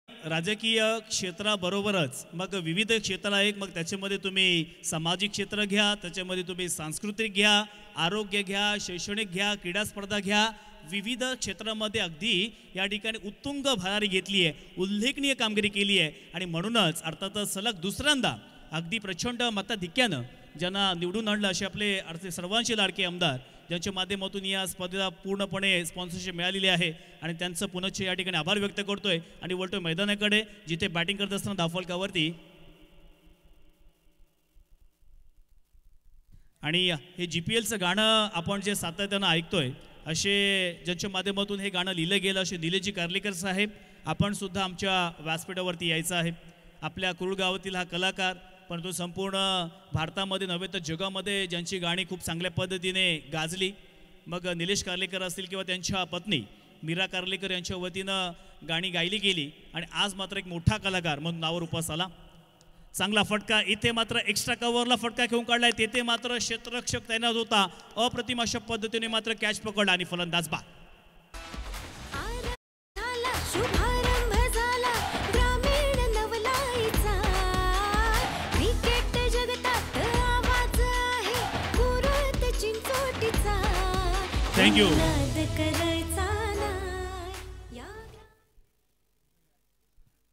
राजकीय क्षेत्राबरोबरच मग विविध क्षेत्र आहे. मग त्याच्यामध्ये तुम्ही सामाजिक क्षेत्र घ्या, त्याच्यामध्ये तुम्ही सांस्कृतिक घ्या, आरोग्य घ्या, शैक्षणिक घ्या, क्रीडा स्पर्धा घ्या. विविध क्षेत्रामध्ये अगदी या ठिकाणी उत्तुंग भरारी घेतली आहे, उल्लेखनीय कामगिरी केली आहे आणि म्हणूनच अर्थातच सलग दुसऱ्यांदा अगदी प्रचंड मताधिक्यानं ज्यांना निवडून आणलं असे आपले अर्थ सर्वांचे लाडके आमदार, ज्यांच्या माध्यमातून या स्पर्धेला पूर्णपणे स्पॉन्सरशिप मिळालेली आहे आणि त्यांचं पुनश्च या ठिकाणी आभार व्यक्त करतोय आणि वळतोय मैदानाकडे, जिथे बॅटिंग करत असताना धावफलकावरती आणि हे GPLचं गाणं आपण जे सातत्यानं ऐकतोय असे ज्यांच्या माध्यमातून हे गाणं लिहिलं गेलं असे निलेशजी कार्लेकर साहेब, आपण सुद्धा आमच्या व्यासपीठावरती यायचं आहे. आपल्या कुरुळगावातील हा कलाकार, परंतु संपूर्ण भारतामध्ये नव्हे तर जगामध्ये ज्यांची गाणी खूप चांगल्या पद्धतीने गाजली, मग निलेश कार्लेकर असतील किंवा त्यांच्या पत्नी मीरा कार्लेकर यांच्या वतीनं गाणी गायली गेली आणि आज मात्र एक मोठा कलाकार म्हणून नावावर उपास आला. चांगला फटका इथे मात्र एक्स्ट्रा कव्हरला फटका घेऊन काढलाय, तेथे मात्र क्षेत्ररक्षक तैनात होता. अप्रतिम अशा पद्धतीने मात्र कॅच पकडला आणि फलंदाज बाद. शुभारंभ झाला ग्रामीण नवलाईचा, क्रिकेट जगतात आवाज आहे कुरुत चिंचोटीचा. थँक्यू.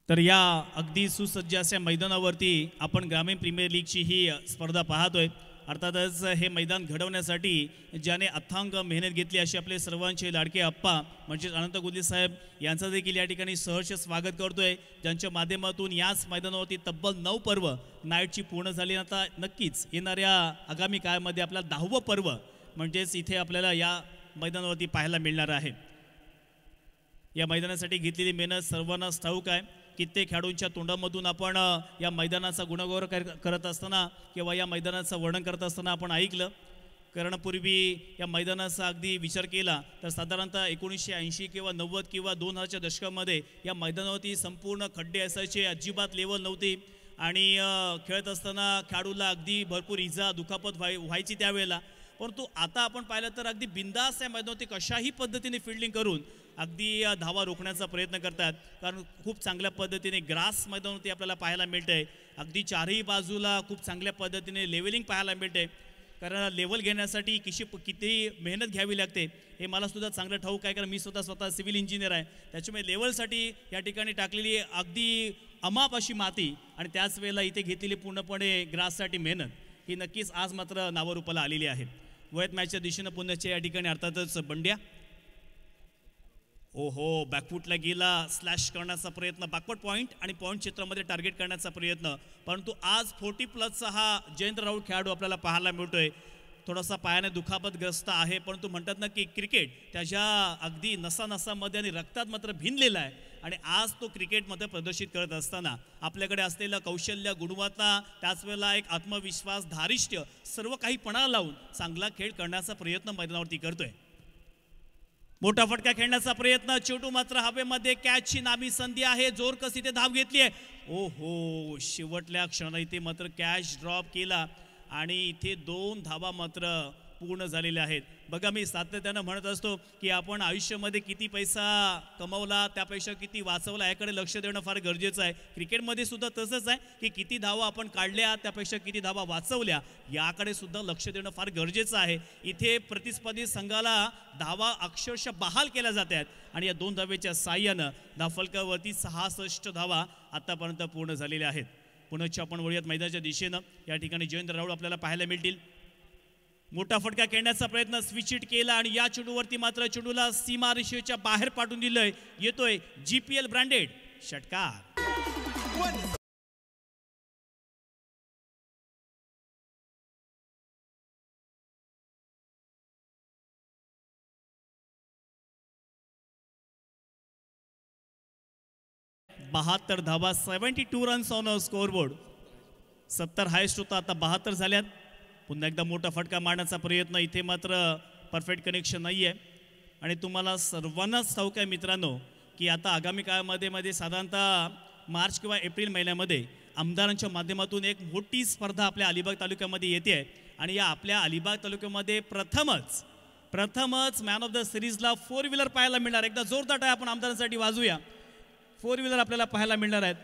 तर या अगदी सुसज्ज अशा मैदानावरती आपण ग्रामीण प्रीमियर लीगची ही स्पर्धा पाहतोय. अर्थातच हे मैदान घडवण्यासाठी ज्याने अथांग मेहनत घेतली असे आपले सर्वांचे लाडके अप्पा म्हणजेच अनंत गुल्ली साहेब यांचं देखील या ठिकाणी सहर्ष स्वागत करतोय, ज्यांच्या माध्यमातून याच मैदानावरती तब्बल 9 पर्व नाईटची पूर्ण झाली. आता नक्कीच येणाऱ्या आगामी काळामध्ये आपला 10वं पर्व म्हणजेच इथे आपल्याला या मैदानावरती पाहायला मिळणार आहे. या मैदानासाठी घेतलेली मेहनत सर्वांनाच ठाऊक आहे. कित्येक खेळाडूंच्या तोंडामधून आपण या मैदानाचा गुणगौरव करत असताना किंवा या मैदानाचं वर्णन करत असताना आपण ऐकलं. कारण पूर्वी या मैदानाचा अगदी विचार केला तर साधारणतः 1980 किंवा 90 किंवा 2000च्या दशकामध्ये या मैदानावरती संपूर्ण खड्डे असायचे, अजिबात लेवल नव्हती आणि खेळत असताना खेळाडूला अगदी भरपूर इजा दुखापत व्हायची त्यावेळेला. परंतु आता आपण पाहिलं तर अगदी बिंदास या मैदानावरती कशाही पद्धतीने फिल्डिंग करून अगदी धावा रोखण्याचा प्रयत्न करतात. कारण खूप चांगल्या पद्धतीने ग्रास मैदानावरती आपल्याला पाहायला मिळतंय. अगदी चारही बाजूला खूप चांगल्या पद्धतीने लेवलिंग पाहायला मिळते. कारण लेवल घेण्यासाठी किती मेहनत घ्यावी लागते हे मला सुद्धा चांगलं ठाऊक आहे, कारण मी स्वतः सिव्हिल इंजिनियर आहे. त्याच्यामुळे लेवलसाठी या ठिकाणी टाकलेली अगदी अमाप अशी माती आणि त्याच वेळेला इथे घेतलेली पूर्णपणे ग्राससाठी मेहनत ही नक्कीच आज मात्र नावारूपाला आलेली आहे. वयत मॅचच्या दिशेनं पुण्याच्या या ठिकाणी अर्थातच बंड्या, ओहो बॅकफुटला गेला, स्लॅश करण्याचा प्रयत्न, बॅकवर्ड पॉईंट आणि पॉईंट क्षेत्रामध्ये टार्गेट करण्याचा प्रयत्न. परंतु आज 40+ हा जयंत राऊळ खेळाडू आपल्याला पाहायला मिळतोय. थोडासा पायाने दुखापतग्रस्त आहे, परंतु म्हणतात ना की क्रिकेट त्याच्या अगदी नसामध्ये आणि रक्तात मात्र भिनलेला आहे आणि आज तो क्रिकेटमध्ये प्रदर्शित करत असताना आपल्याकडे असलेलं कौशल्य, गुणवत्ता, त्याच वेळेला एक आत्मविश्वास, धारिष्ट्य सर्व काही पणाला लावून चांगला खेळ करण्याचा प्रयत्न मैदानावरती करतोय. मोठा फटका खेळण्याचा प्रयत्न, चेंडू मात्र हवेमध्ये, कॅचची नामी संधी आहे, जोरकस इथे धाव घेतली आहे. ओहो शेवटल्या क्षणाला इथे मात्र कॅच ड्रॉप केला आणि इथे 2 धावा मात्र पूर्ण झालेल्या आहेत. बघा मी सातत्यानं म्हणत असतो की आपण आयुष्यामध्ये किती पैसा कमवला त्यापेक्षा किती वाचवला याकडे लक्ष देणं फार गरजेचं आहे. क्रिकेटमध्ये सुद्धा तसंच आहे की किती धावा आपण काढल्या त्यापेक्षा किती धावा वाचवल्या याकडे सुद्धा लक्ष देणं फार गरजेचं आहे. इथे प्रतिस्पर्धी संघाला धावा अक्षरशः बहाल केल्या जात आहेत आणि या 2 धावेच्या साह्यानं धावफलकावरती 66 धावा आतापर्यंत पूर्ण झालेल्या आहेत. पुण्याच्या आपण वळूयात मैदानाच्या दिशेनं. या ठिकाणी जयंत राऊळ आपल्याला पाहायला मिळतील. मोठा फटका खेळण्याचा प्रयत्न, स्विच हिट केला आणि या चेंडूवरती मात्र चेंडूला सीमारेषेच्या बाहेर पाठवून दिलंय. येतोय GPL ब्रँडेड षटकार. बहात्तर धावा, 72 रन्स ऑन स्कोअरबोर्ड. 70 हायस्ट होता, आता 72 झाल्यात. पुन्हा एकदा मोठा फटका मारण्याचा प्रयत्न, इथे मात्र परफेक्ट कनेक्शन नाही आहे. आणि तुम्हाला सर्वांनाच ठाऊक आहे मित्रांनो की आता आगामी काळामध्ये साधारणतः मार्च किंवा एप्रिल महिन्यामध्ये आमदारांच्या माध्यमातून एक मोठी स्पर्धा आपल्या अलिबाग तालुक्यामध्ये येते आहे. आणि या आपल्या अलिबाग तालुक्यामध्ये प्रथमच मॅन ऑफ द सिरीजला 4 व्हीलर पाहायला मिळणार. एकदा जोरदार टाळ्या आपण आमदारांसाठी वाजूया. 4 व्हीलर आपल्याला पाहायला मिळणार आहेत.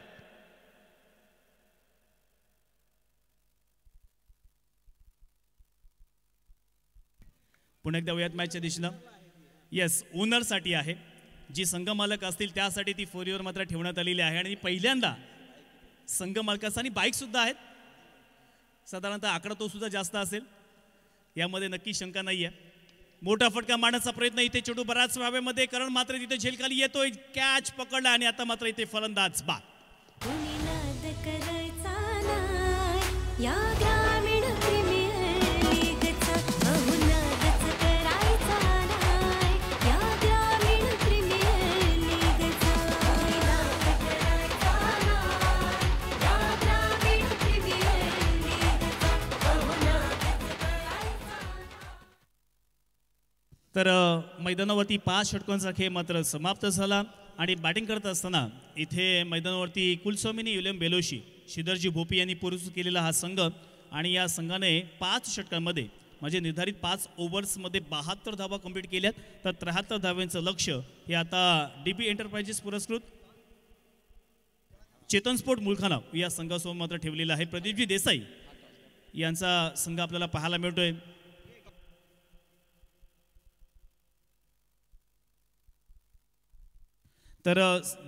पुन्हा एकदा वयात मॅचच्या दिशेनं येस ओनरसाठी आहे, जी संघमालक असतील त्यासाठी ती 4 व्हीलर मात्र ठेवण्यात आलेली आहे. आणि पहिल्यांदा संघमालकाचा आणि बाईकसुद्धा आहेत. साधारणतः आकडा तो सुद्धा जास्त असेल यामध्ये नक्की शंका नाही आहे. मोठा फटका मारण्याचा प्रयत्न, इथे चेंडू बराच हवेमध्ये, कारण मात्र तिथे झेलखाली येतोय, कॅच पकडला आणि आता मात्र इथे फलंदाज बाद. या ग्रामीण प्रीमियर लीग तर मैदानावरती 5 षटकांचा खेळ मात्र समाप्त झाला आणि बॅटिंग करत असताना इथे मैदानावरती कुलस्वामिनी विल्यम बेलोशी, श्रीधरजी भोपी यांनी पुरस्कृत केलेला हा संघ आणि या संघाने 5 षटकांमध्ये म्हणजे निर्धारित 5 ओव्हर्समध्ये 72 धावा कंप्लीट केल्यात. तर 73 धाव्यांचं लक्ष्य हे आता DB एंटरप्राइजेस पुरस्कृत चेतन स्पोर्ट मुलखाना या संघासमोर मात्र ठेवलेला आहे. प्रदीपजी देसाई यांचा संघ आपल्याला पाहायला मिळतोय. तर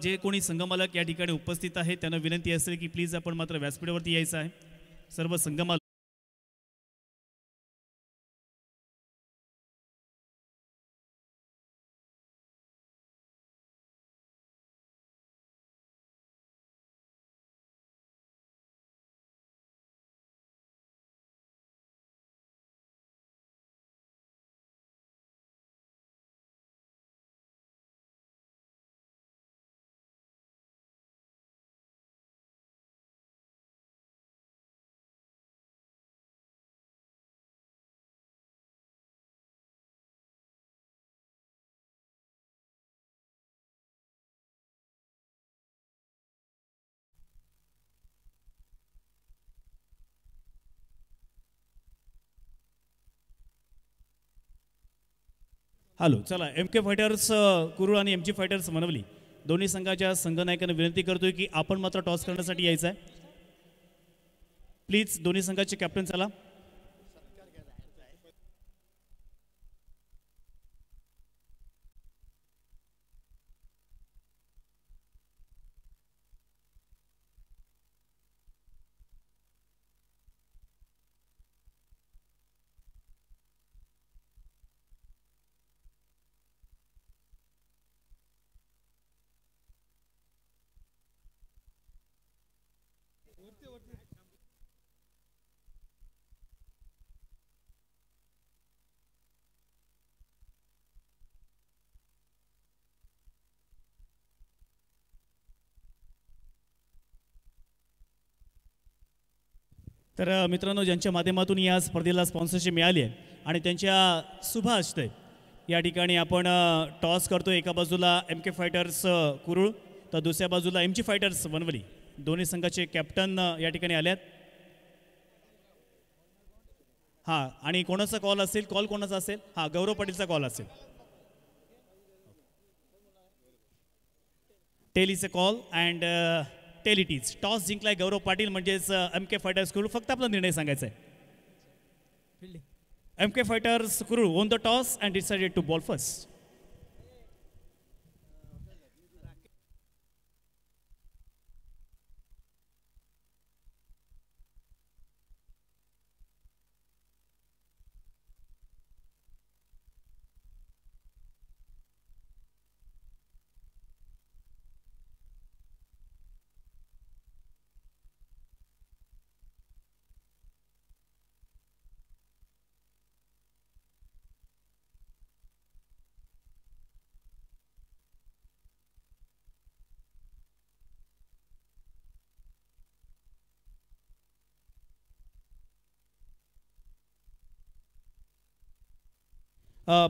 जे कोणी संघमालक या ठिकाणी उपस्थित आहे त्यांना विनंती असेल की प्लीज आपण मात्र व्यासपीठावरती यायचं आहे. सर्व संघमालक हॅलो चला MK फायटर्स कुरुळ आणि MG फायटर्स मनवली दोन्ही संघाच्या संघनायकांना विनंती करतोय की आपण मात्र टॉस करण्यासाठी यायचं आहे. प्लीज दोन्ही संघाचे कॅप्टन चला. तर मित्रांनो ज्यांच्या माध्यमातून या स्पर्धेला स्पॉन्सरशिप मिळाली आहे आणि त्यांच्या शुभ हस्ते या ठिकाणी आपण टॉस करतो. एका बाजूला MK फायटर्स कुरुळ तर दुसऱ्या बाजूला MG फायटर्स वनवली दोन्ही संघाचे कॅप्टन या ठिकाणी आल्यात. हां आणि कोणाचा कॉल असेल, कॉल कोणाचा असेल? हां गौरव पाटीलचा कॉल असेल. Tail is a call and tail it is. Toss जिंकलाय गौरव पाटील म्हणजेच MK फायटर्स कुरुळ. फक्त आपला निर्णय सांगायचा आहे. MK fighters Kurul won the toss and decided to bowl first.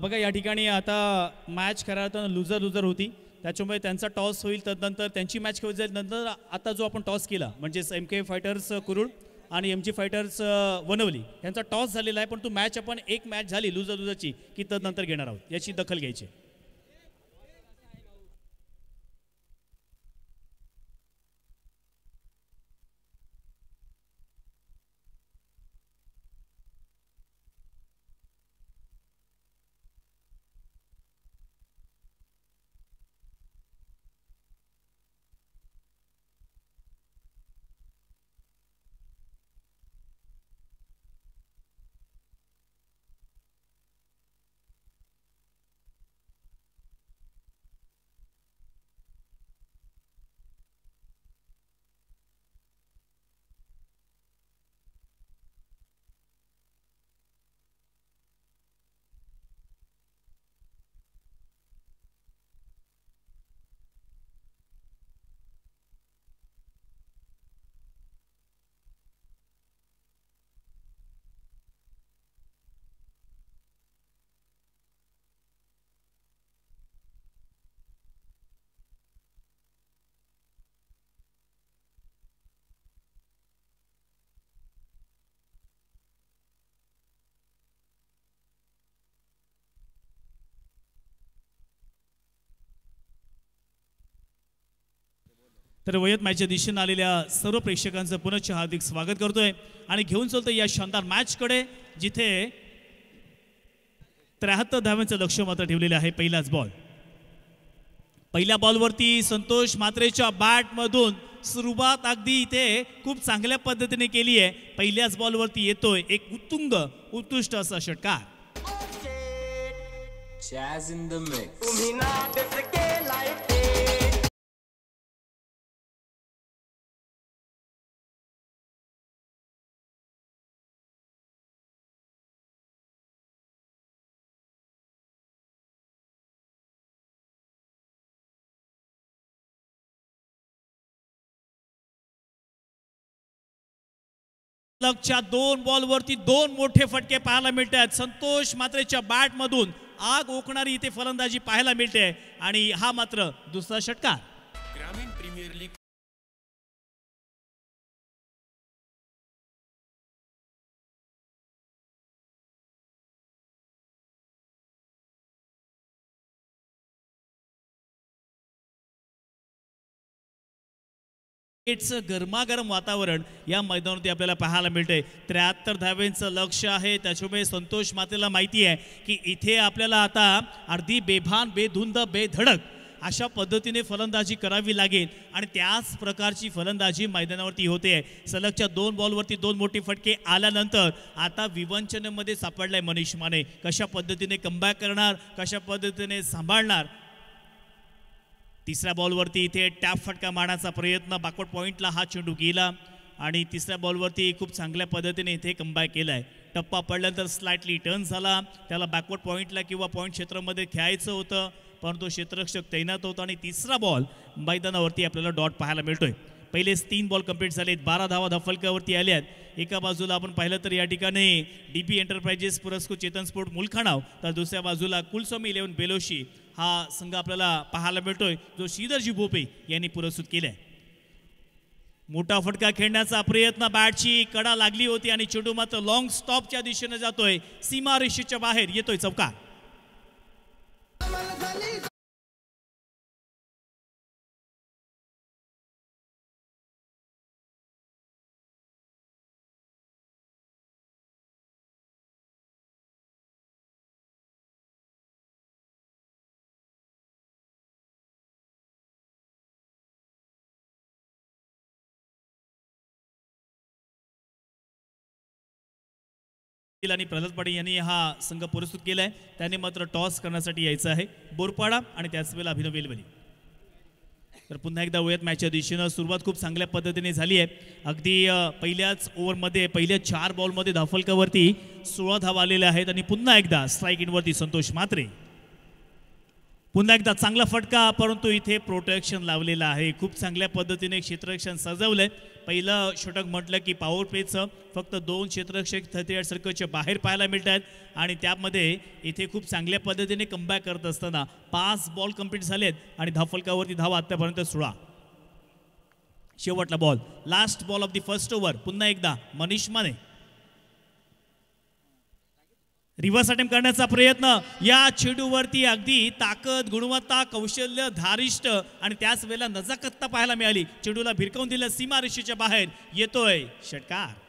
बघा या ठिकाणी आता मॅच खऱ्या अर्थानं लुझर होती त्याच्यामुळे त्यांचा टॉस होईल तदनंतर त्यांची मॅच खेळली जाईल. नंतर आता जो आपण टॉस केला म्हणजेच MK फायटर्स कुरुळ आणि MG फायटर्स वनवली यांचा टॉस झालेला आहे. पण तो मॅच आपण एक मॅच झाली लुझरची की तदनंतर घेणार आहोत याची दखल घ्यायची. तर वयत मॅचच्या दिशेने आलेल्या सर्व प्रेक्षकांचं पुनश्च हार्दिक स्वागत करतोय आणि घेऊन चालतो या शानदार मॅचकडे, जिथे 73 धावांचं लक्ष्य मात्र ठेवलेलं आहे. पहिलाच बॉल, पहिल्या बॉलवरती संतोष म्हात्रेच्या बॅटमधून सुरुवात अगदी इथे खूप चांगल्या पद्धतीने केली आहे. पहिल्याच बॉलवरती येतोय एक उत्कृष्ट असा षटकार. Jazz in the mix. लगच्या 2 बॉलवरती 2 मोठे फटके पाहायला मिळतात. संतोष म्हात्रेच्या बॅटमधून आग ओकणारी इथे फलंदाजी पाहायला मिळते आणि हा मात्र दुसरा षटकार. ग्रामीण प्रीमियर लीग इट्स गरमागरम वातावरण या मैदानावरती आपल्याला पाहायला मिळते. 73 धावेंचं लक्ष आहे. त्याच्यामुळे संतोष म्हात्रेला माहिती आहे की इथे आपल्याला आता अर्धी बेभान, बेधुंद, बेधडक अशा पद्धतीने फलंदाजी करावी लागेल आणि त्याच प्रकारची फलंदाजी मैदानावरती होते. सलगच्या 2 बॉलवरती 2 मोठे फटके आल्यानंतर आता विवंचनेमध्ये सापडलाय मनीष माने. कशा पद्धतीने कमबॅक करणार, कशा पद्धतीने सांभाळणार. तिसऱ्या बॉलवरती इथे टॅप फटका मारण्याचा प्रयत्न, बॅकवर्ड पॉईंटला हा चेंडू गेला आणि तिसऱ्या बॉलवरती खूप चांगल्या पद्धतीने इथे कमबॅक केला आहे. टप्पा पडल्यानंतर स्लाइटली टर्न झाला. त्याला बॅकवर्ड पॉईंटला किंवा पॉईंट क्षेत्रामध्ये खेळायचं होतं, परंतु क्षेत्ररक्षक तैनात होता आणि तिसरा बॉल मैदानावरती आपल्याला डॉट पाहायला मिळतोय. पहिलेच 3 बॉल कंप्लीट झालेत, 12 धावा धफलकावरती आल्यात. एका बाजूला आपण पाहिलं तर या ठिकाणी डीपी एंटरप्राइजेस पुरस्कृत चेतन स्पोर्ट मुलखानाव, तर दुसऱ्या बाजूला कुलस्वामी 11 बेलोशी हा संघ आपल्याला पाहायला मिळतोय, जो श्रीधरजी भोपे यांनी पुरस्कृत केलाय. मोठा फटका खेळण्याचा प्रयत्न, बॅटची कडा लागली होती आणि चेंडू मात्र लॉंग स्टॉपच्या दिशेने जातोय, सीमा रेषेच्या बाहेर येतोय चौकार. आणि प्रल्हाद पाटील यांनी हा संघ पुरस्कृत केलाय. त्याने मात्र टॉस करण्यासाठी यायचं आहे बोरपाडा आणि त्याच वेळेला अभिनव वेलवली. तर पुन्हा एकदा वयत मॅचच्या दिशेनं सुरुवात खूप चांगल्या पद्धतीने झाली आहे. अगदी पहिल्याच ओव्हरमध्ये पहिल्या 4 बॉलमध्ये धाफलकावरती 16 धावा आलेल्या आहेत आणि पुन्हा एकदा स्ट्राईक इनवरती संतोष म्हात्रे. पुन्हा एकदा चांगला फटका, परंतु इथे प्रोटेक्शन लावलेलं आहे. खूप चांगल्या पद्धतीने क्षेत्ररक्षण सजवलंय. पहिलं षटक म्हटलं की पॉवर प्लेचं फक्त 2 क्षेत्ररक्षक 38 सर्कलच्या बाहेर पाहायला मिळत आहेत आणि त्यामध्ये इथे खूप चांगल्या पद्धतीने कमबॅक करत असताना 5 बॉल कंप्लीट झालेत आणि धाफलकावरती धावा आतापर्यंत 16. शेवटला ball, last ball of the first over. पुन्हा एकदा मनीष माने रिव्हर्स अटेम्प्ट करण्याचा प्रयत्न. या चेंडूवरती अगदी ताकद, गुणवत्ता, कौशल्य, धारिष्ट आणि त्याच वेळेला नजाकतता पाहायला मिळाली. चेंडूला भिरकावून दिलं, सीमारेषेच्या बाहेर येतोय षटकार.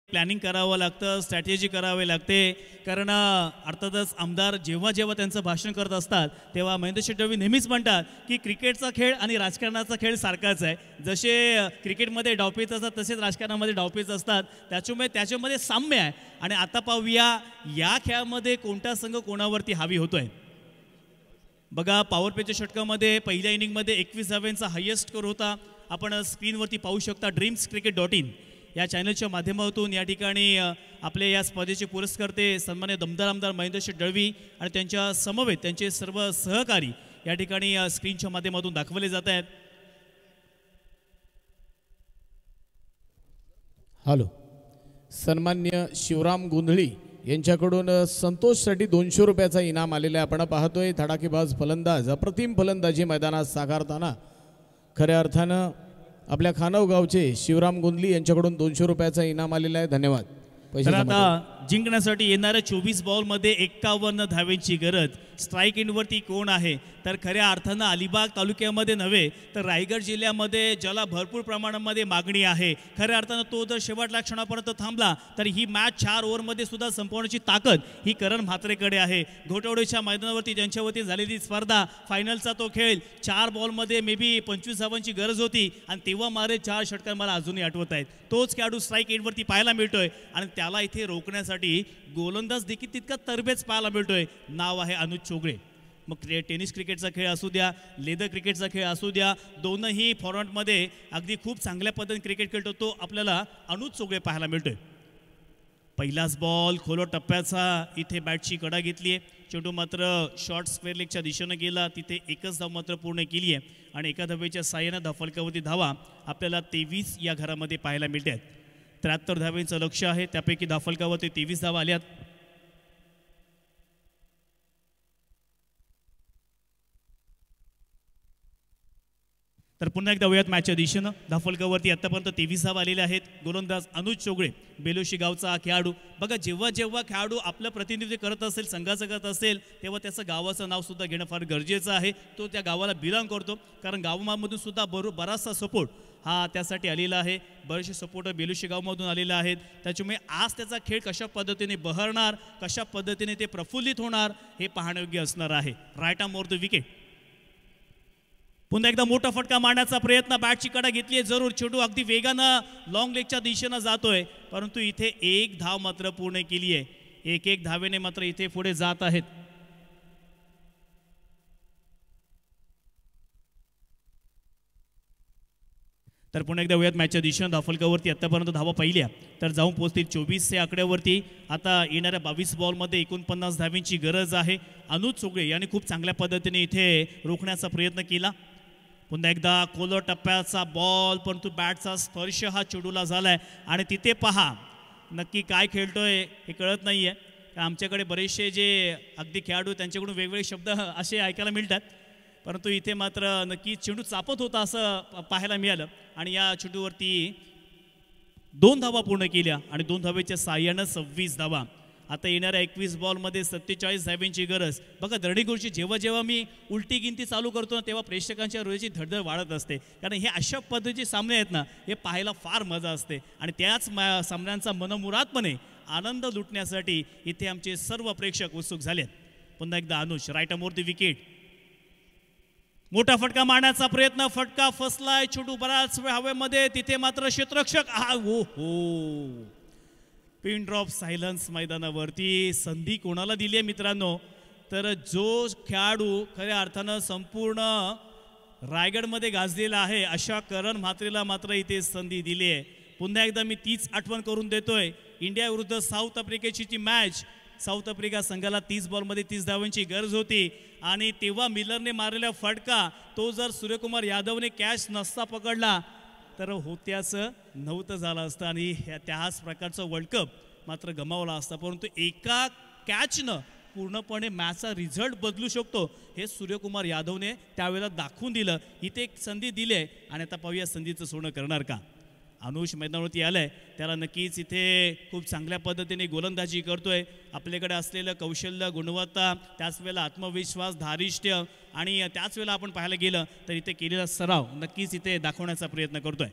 प्लॅनिंग करावं लागतं, स्ट्रॅटेजी करावी लागते. कारण अर्थातच आमदार जेव्हा जेव्हा त्यांचं भाषण करत असतात तेव्हा महेंद्र शेठ दळवी नेहमीच म्हणतात की क्रिकेटचा खेळ आणि राजकारणाचा खेळ सारखाच आहे. जसे क्रिकेटमध्ये डावपेच असतात तसेच राजकारणामध्ये डावपेच असतात, त्याच्यामध्ये साम्य आहे. आणि आता पाहूया या खेळामध्ये कोणता संघ कोणावरती हावी होतोय. बघा, पॉवर प्लेच्या षटकामध्ये पहिल्या इनिंगमध्ये 21 धावांचा हायेस्ट स्कोर होता. आपण स्क्रीनवरती पाहू शकता. ड्रीम्सcricket.in या चॅनलच्या माध्यमातून या ठिकाणी आपले या स्पर्धेचे पुरस्कर्ते सन्मान्य दमदार आमदार महेंद्र शेठ दळवी आणि त्यांच्या समवेत त्यांचे सर्व सहकारी या ठिकाणी स्क्रीनच्या माध्यमातून दाखवले जात आहेत. हॅलो, सन्मान्य शिवराम गोंधळी यांच्याकडून संतोषसाठी 200 रुपयाचा इनाम आलेला आहे. आपण पाहतोय धडाकेबाज फलंदाज अप्रतिम फलंदाजी मैदानात साकारताना खऱ्या अर्थानं आपल्या खानव गावचे शिवराम गोंदली यांच्याकडून 200 रुपयाचा इनाम आलेला आहे. धन्यवाद. पैसे तर जमा करा. आता जिंकण्यासाठी येणाऱ्या 24 बॉलमध्ये 51 धावेची गरज. स्ट्राईक एंडवरती कोण आहे तर खऱ्या अर्थानं अलिबाग तालुक्यामध्ये नव्हे तर रायगड जिल्ह्यामध्ये ज्याला भरपूर प्रमाणामध्ये मागणी आहे, खऱ्या अर्थानं तो जर शेवटल्या क्षणापर्यंत थांबला तर ही मॅच 4 ओव्हरमध्ये सुद्धा संपवण्याची ताकद ही करण म्हात्रेकडे आहे. घोटवडीच्या मैदानावरती ज्यांच्यावरती झालेली स्पर्धा, फायनलचा तो खेळ, 4 बॉलमध्ये मे बी 25 धावांची गरज होती आणि तेव्हा मारे 4 षटकार मला अजूनही आठवत आहेत. तोच खेळाडू स्ट्राईक एंडवरती पाहायला मिळतोय आणि त्याला इथे रोखण्यासाठी गोलंदाज देखील तितका तरबेज पाहायला मिळतोय. नाव आहे अनुज चोगळे. मग टेनिस क्रिकेटचा खेळ असू द्या, लेदर क्रिकेटचा खेळ असू द्या, दोनही फॉर्मॅटमध्ये अगदी खूप चांगल्या पद्धतीने क्रिकेट खेळतो तो आपल्याला अनुज चोगळे पाहायला मिळतोय. पहिलाच बॉल खोलो टप्प्याचा, इथे बॅटची कडा घेतली आहे. चेंडू मात्र शॉर्ट स्क्वेअर लेगच्या दिशेनं गेला, तिथे एकच धाव मात्र पूर्ण केली आहे आणि एका धावेच्या साह्यानं धावफलकावरती धावा आपल्याला 23 या घरामध्ये पाहायला मिळत आहेत. 73 धावेचं लक्ष आहे, त्यापैकी धावफलकावरती 23 धावा आल्यात. तर पुन्हा एकदा वयात मॅचच्या दिशेनं धावफलकावरती आतापर्यंत 23 धावा आलेल्या आहेत. गोलंदाज अनुज चोगळे, बेलोशी गावचा खेळाडू. बघा, जेव्हा जेव्हा खेळाडू आपलं प्रतिनिधित्व करत असेल, संघाचं करत असेल, तेव्हा त्याचं गावाचं नाव सुद्धा घेणं फार गरजेचं आहे. तो त्या गावाला बिलॉंग करतो, कारण गावामधून सुद्धा बराचसा सपोर्ट हा त्यासाठी आलेला आहे. बरेचसे सपोर्टर बेलुशी गावमधून आलेले आहेत. त्याच्यामुळे आज त्याचा खेळ कशा पद्धतीने बहरणार, कशा पद्धतीने ते प्रफुल्लित होणार हे पाहण्यायोग्य असणार आहे. Right arm over the wicket. पुन्हा एकदा मोठा फटका मारण्याचा प्रयत्न, बॅटची कडा घेतली आहे जरूर. चेंडू अगदी वेगानं लॉंग लेगच्या दिशेनं जातोय, परंतु इथे एक धाव मात्र पूर्ण केली आहे. एक धावेने मात्र इथे पुढे जात आहेत. तर पुन्हा एकदा वयात मॅचच्या दिशेनं धावफलकावरती आतापर्यंत धावा पाहिल्या तर जाऊन पोहोचतील 24 या आकड्यावरती. आता येणाऱ्या 22 बॉलमध्ये 49 धावांची गरज आहे. अनुज चोगळे यांनी खूप चांगल्या पद्धतीने इथे रोखण्याचा प्रयत्न केला. पुन्हा एकदा कोलर टप्प्याचा बॉल, परंतु बॅटचा स्पर्श हा चेंडूला झालाय आणि तिथे पहा नक्की काय खेळतोय हे कळत नाहीये. आमच्याकडे बरेचसे जे अगदी खेळाडू त्यांच्याकडून वेगवेगळे शब्द असे ऐकायला मिळतात, परंतु इथे मात्र नक्की चेंडू चापत होता असं पाहायला मिळालं आणि या चेंडूवरती 2 धावा पूर्ण केल्या आणि 2 धावेच्या साह्यानं 26 धावा. आता येणाऱ्या 21 बॉलमध्ये 47 धावांची गरज. बघा, दरडीगोलची जेव्हा जेव्हा मी उलटी गिनती चालू करतो ना, तेव्हा प्रेक्षकांच्या हृदयाची धडधड वाढत असते, कारण हे अशा पद्धतीचे सामने आहेत ना, हे पाहायला फार मजा असते आणि त्याच सामन्यांचा मनमुरादपणे आनंद लुटण्यासाठी इथे आमचे सर्व प्रेक्षक उत्सुक झालेत. पुन्हा एकदा Anuj, right arm over the wicket. मोठा फटका मारण्याचा प्रयत्न, फटका फसलाय, चेंडू बराच वेळ हवेमध्ये, तिथे मात्र क्षेत्ररक्षक हो पिन ड्रॉप सायलन्स मैदानावरती. संधी कोणाला दिली आहे मित्रांनो, तर जो खेळाडू खऱ्या अर्थानं संपूर्ण रायगडमध्ये गाजलेला आहे अशा करण म्हात्रेला मात्र इथे संधी दिली आहे. पुन्हा एकदा मी तीच आठवण करून देतोय, इंडिया विरुद्ध साऊथ आफ्रिकेची ती मॅच, साऊथ आफ्रिका संघाला 30 बॉलमध्ये 30 धावांची गरज होती आणि तेव्हा मिलरने मारलेला फटका तो जर सूर्यकुमार यादवने कॅच नसता पकडला तर होत्याचं नव्हतं झालं असतं आणि त्याच प्रकारचं वर्ल्ड कप मात्र गमावला असता. परंतु एका कॅचनं पूर्णपणे मॅचचा रिझल्ट बदलू शकतो हे सूर्यकुमार यादवने त्यावेळेला दाखवून दिलं. इथे एक संधी दिली आहे आणि आता पाहूया संधीचं सोनं करणार का. अनुज मैदानावरती आलाय, त्याला नक्कीच इथे खूप चांगल्या पद्धतीने गोलंदाजी करतोय. आपल्याकडे असलेलं कौशल्य, गुणवत्ता, त्याच वेळेला आत्मविश्वास, धारिष्ट्य आणि त्याच वेळेला आपण पाहायला गेलं तर इथे केलेला सराव नक्कीच इथे दाखवण्याचा प्रयत्न करतोय.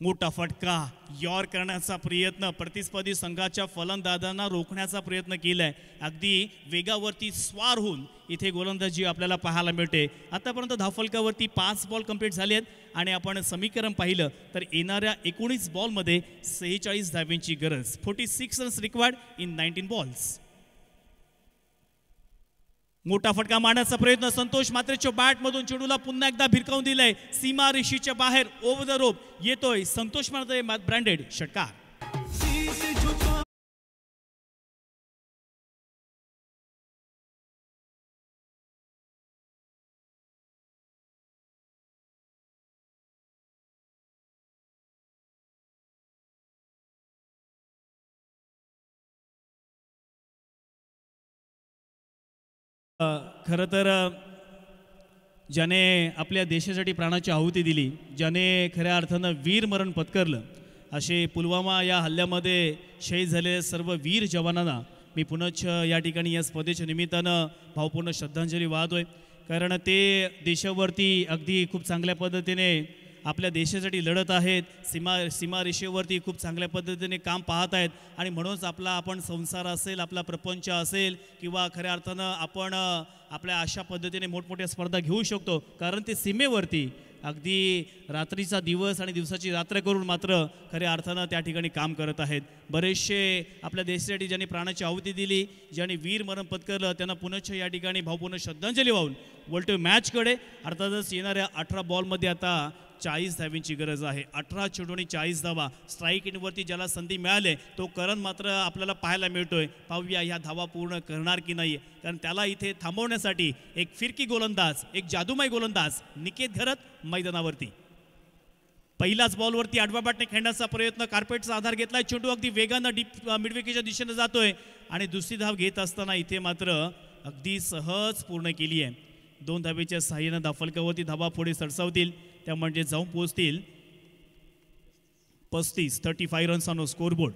मोठा फटका, यॉर करण्याचा प्रयत्न, प्रतिस्पर्धी संघाच्या फलंदाजांना रोखण्याचा प्रयत्न केलाय. अगदी वेगावरती स्वार होऊन इथे गोलंदाजी आपल्याला पाहायला मिळते. आतापर्यंत धावफलकावरती 5 बॉल कंप्लीट झाले आहेत आणि आपण समीकरण पाहिलं तर येणाऱ्या 19 बॉलमध्ये 46 धावांची गरज. 46 रन्स रिक्वायर्ड इन 19 बॉल्स. मोठा फटका मारण्याचा प्रयत्न, संतोष मात्रेच्या बॅटमधून चेंडूला पुन्हा एकदा भिरकावून दिलाय. सीमा रेषेच्या बाहेर ओव्हर द रोप येतोय संतोष मात्रे ब्रँडेड षटकार. खरं तर ज्याने आपल्या देशासाठी प्राणाची आहुती दिली, ज्याने खऱ्या अर्थानं वीरमरण पत्करलं, असे पुलवामा या हल्ल्यामध्ये शहीद झालेल्या सर्व वीर जवानांना मी पुनश्च या ठिकाणी या स्पर्धेच्या निमित्तानं भावपूर्ण श्रद्धांजली वाहतोय. कारण ते देशावरती अगदी खूप चांगल्या पद्धतीने आपल्या देशासाठी लढत आहेत, सीमारेषेवरती खूप चांगल्या पद्धतीने काम पाहत आहेत. आणि म्हणूनच आपण संसार असेल, आपला प्रपंच असेल किंवा खऱ्या अर्थानं आपण आपल्या अशा पद्धतीने मोठमोठ्या स्पर्धा घेऊ शकतो, कारण ते सीमेवरती अगदी रात्रीचा दिवस आणि दिवसाची रात्र करून मात्र खऱ्या अर्थानं त्या ठिकाणी काम करत आहेत. बरेचसे आपल्या देशासाठी ज्यांनी प्राणाची आहुती दिली, ज्यांनी वीर मरण पत्करलं, त्यांना पुनश्च या ठिकाणी भावपूर्ण श्रद्धांजली वाहून वोल्टिव मॅचकडे अर्थातच येणाऱ्या 18 बॉलमध्ये आता 40 धावींची गरज आहे. 18 चेंडूंनी 40 धावा. स्ट्राईक इनवरती ज्याला संधी मिळाली तो करण मात्र आपल्याला पाहायला मिळतोय. पाहूया ह्या धावा पूर्ण करणार की नाही, कारण त्याला इथे थांबवण्यासाठी एक फिरकी गोलंदाज, एक जादूमय गोलंदाज निकेत घरत मैदानावरती. पहिल्याच बॉलवरती आडव्या बॅटने खेळण्याचा प्रयत्न, कार्पेटचा आधार घेतलाय, चेंडू अगदी वेगानं डीप मिडविकेटच्या दिशेने जातोय आणि दुसरी धाव घेत असताना इथे मात्र अगदी सहज पूर्ण केली आहे. 2 धावेच्या सहाय्यानं धाफलकावरती धावा पुढे सरसावतील, त्या म्हणजे जाऊन पोहोचतील 35 रन्स ऑन स्कोरबोर्ड.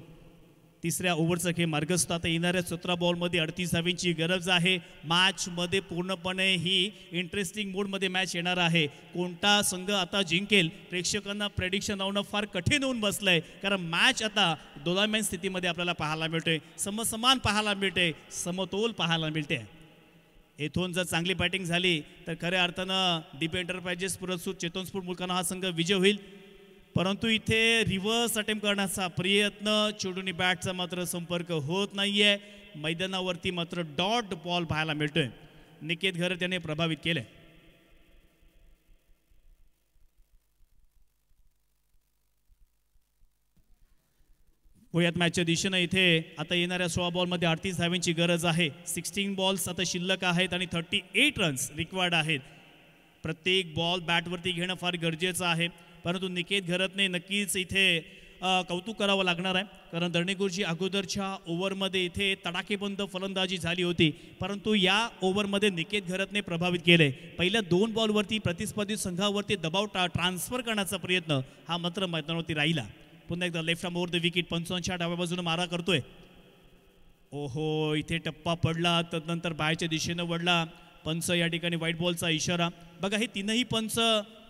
तिसऱ्या ओव्हरचा खेळ मार्गस्थ. आता येणाऱ्या 17 बॉलमध्ये 38 धावींची गरज आहे. मॅचमध्ये पूर्णपणे ही इंटरेस्टिंग मोडमध्ये मॅच येणार आहे. कोणता संघ आता जिंकेल, प्रेक्षकांना प्रेडिक्शन लावणं फार कठीण होऊन बसलंय, कारण मॅच आता दोलायमान स्थितीमध्ये आपल्याला पाहायला मिळते, समसमान पाहायला मिळते, समतोल पाहायला मिळते. येथून जर चांगली बॅटिंग झाली तर खऱ्या अर्थानं डीप एंटरप्राइजेस पुरस्कृत चेतन मुलकांना हा संघ विजय होईल. परंतु इथे रिव्हर्स अटेम्प्ट करण्याचा प्रयत्न, चेंडूनी बॅटचा मात्र संपर्क होत नाहीये. मैदानावरती मात्र डॉट बॉल पाहायला मिळतोय. निकेत घरत त्याने प्रभावित केले. वयात मॅचच्या दिशेनं इथे आता येणाऱ्या 16 बॉलमध्ये 38 धावींची गरज आहे. 16 बॉल्स आता शिल्लक आहेत आणि 38 रन्स रिक्वायर्ड आहेत. प्रत्येक बॉल बॅटवरती घेणं फार गरजेचं आहे, परंतु निकेत घरतने नक्कीच इथे कौतुक करावं लागणार आहे, कारण दर्णेगुरुजी अगोदरच्या ओव्हरमध्ये इथे तडाखेबंद फलंदाजी झाली होती, परंतु या ओव्हरमध्ये निकेत घरतने प्रभावित केले. पहिल्या 2 बॉलवरती प्रतिस्पर्धी संघावरती दबाव ट्रान्सफर करण्याचा प्रयत्न हा मात्र मैदानावरती राहिला. पुन्हा एकदा left arm over the wicket, पंचांच्या डाव्या बाजूने मारा करतोय. ओहो, इथे टप्पा पडला, तदनंतर बाहेरच्या दिशेनं वळला. पंच या ठिकाणी व्हाईट बॉलचा इशारा. बघा, हे तीनही पंच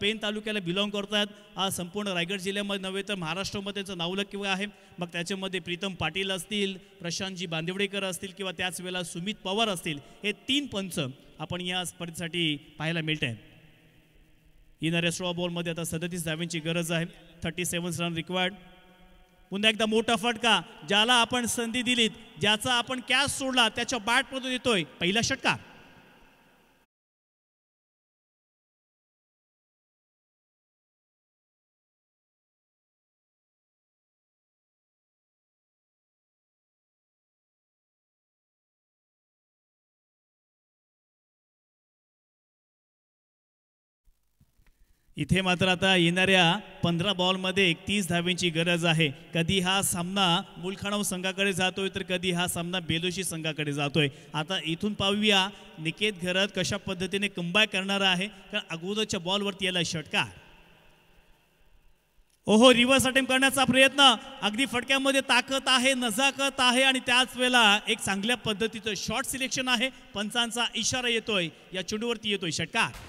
पेन तालुक्याला बिलॉंग करतात. हा संपूर्ण रायगड जिल्ह्यामध्ये नव्हे तर महाराष्ट्रामध्ये त्यांचं नावलौकिक आहे. मग त्याच्यामध्ये प्रीतम पाटील असतील, प्रशांतजी बांदिवडेकर असतील किंवा त्याच वेळेला सुमित पवार असतील, हे 3 पंच आपण या स्पर्धेसाठी पाहायला मिळत आहे. येणाऱ्या 16 बॉलमध्ये आता 37 धावींची गरज आहे. 37 रन रिक्वायर्ड. पुन्हा एकदा मोठा फटका, ज्याला आपण संधी दिलीत, ज्याचा आपण कॅच सोडला, त्याच्या बॅटमधून येतोय पहिला षटकार. इथे मात्र आता येणाऱ्या 15 बॉलमध्ये 31 धावींची गरज आहे. कधी हा सामना मुलखानाव संघाकडे जातोय तर कधी हा सामना बेलोशी संघाकडे जातोय. आता इथून पाहूया निकेत घरत कशा पद्धतीने कमबॅक करणार आहे, कारण अगोदरच्या बॉलवरती याला षटकार. ओहो, रिव्हर्स अटेम्प्ट करण्याचा प्रयत्न. अगदी फटक्यामध्ये ताकद आहे, नजाकत आहे आणि त्याच वेळेला एक चांगल्या पद्धतीचं शॉट सिलेक्शन आहे. पंचांचा इशारा येतोय, या चेंडूवरती येतोय षटकार.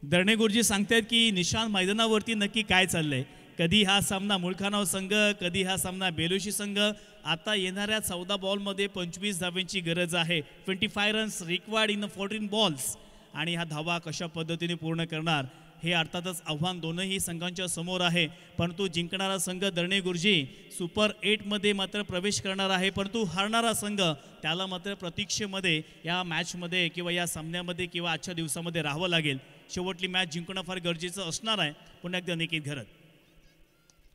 दर्णेगुरुजी सांगतात की निशांत मैदानावरती नक्की काय चाललंय. कधी हा सामना मुलखानाव संघ, कधी हा सामना बेलोशी संघ. आता येणाऱ्या 14 बॉलमध्ये 25 धावांची गरज आहे. 25 रन्स रिक्वायर्ड इन 14 बॉल्स. आणि हा धावा कशा पद्धतीने पूर्ण करणार हे अर्थातच आव्हान दोनही संघांच्या समोर आहे. परंतु जिंकणारा संघ दर्णेगुरुजी सुपर 8मध्ये मात्र प्रवेश करणार आहे, परंतु हारणारा संघ त्याला मात्र प्रतीक्षेमध्ये या मॅचमध्ये किंवा या सामन्यामध्ये किंवा आजच्या दिवसामध्ये राहावं लागेल. शेवटली मॅच जिंकणं फार गरजेचं असणार आहे. पुन्हा एकदा निकेत घरत.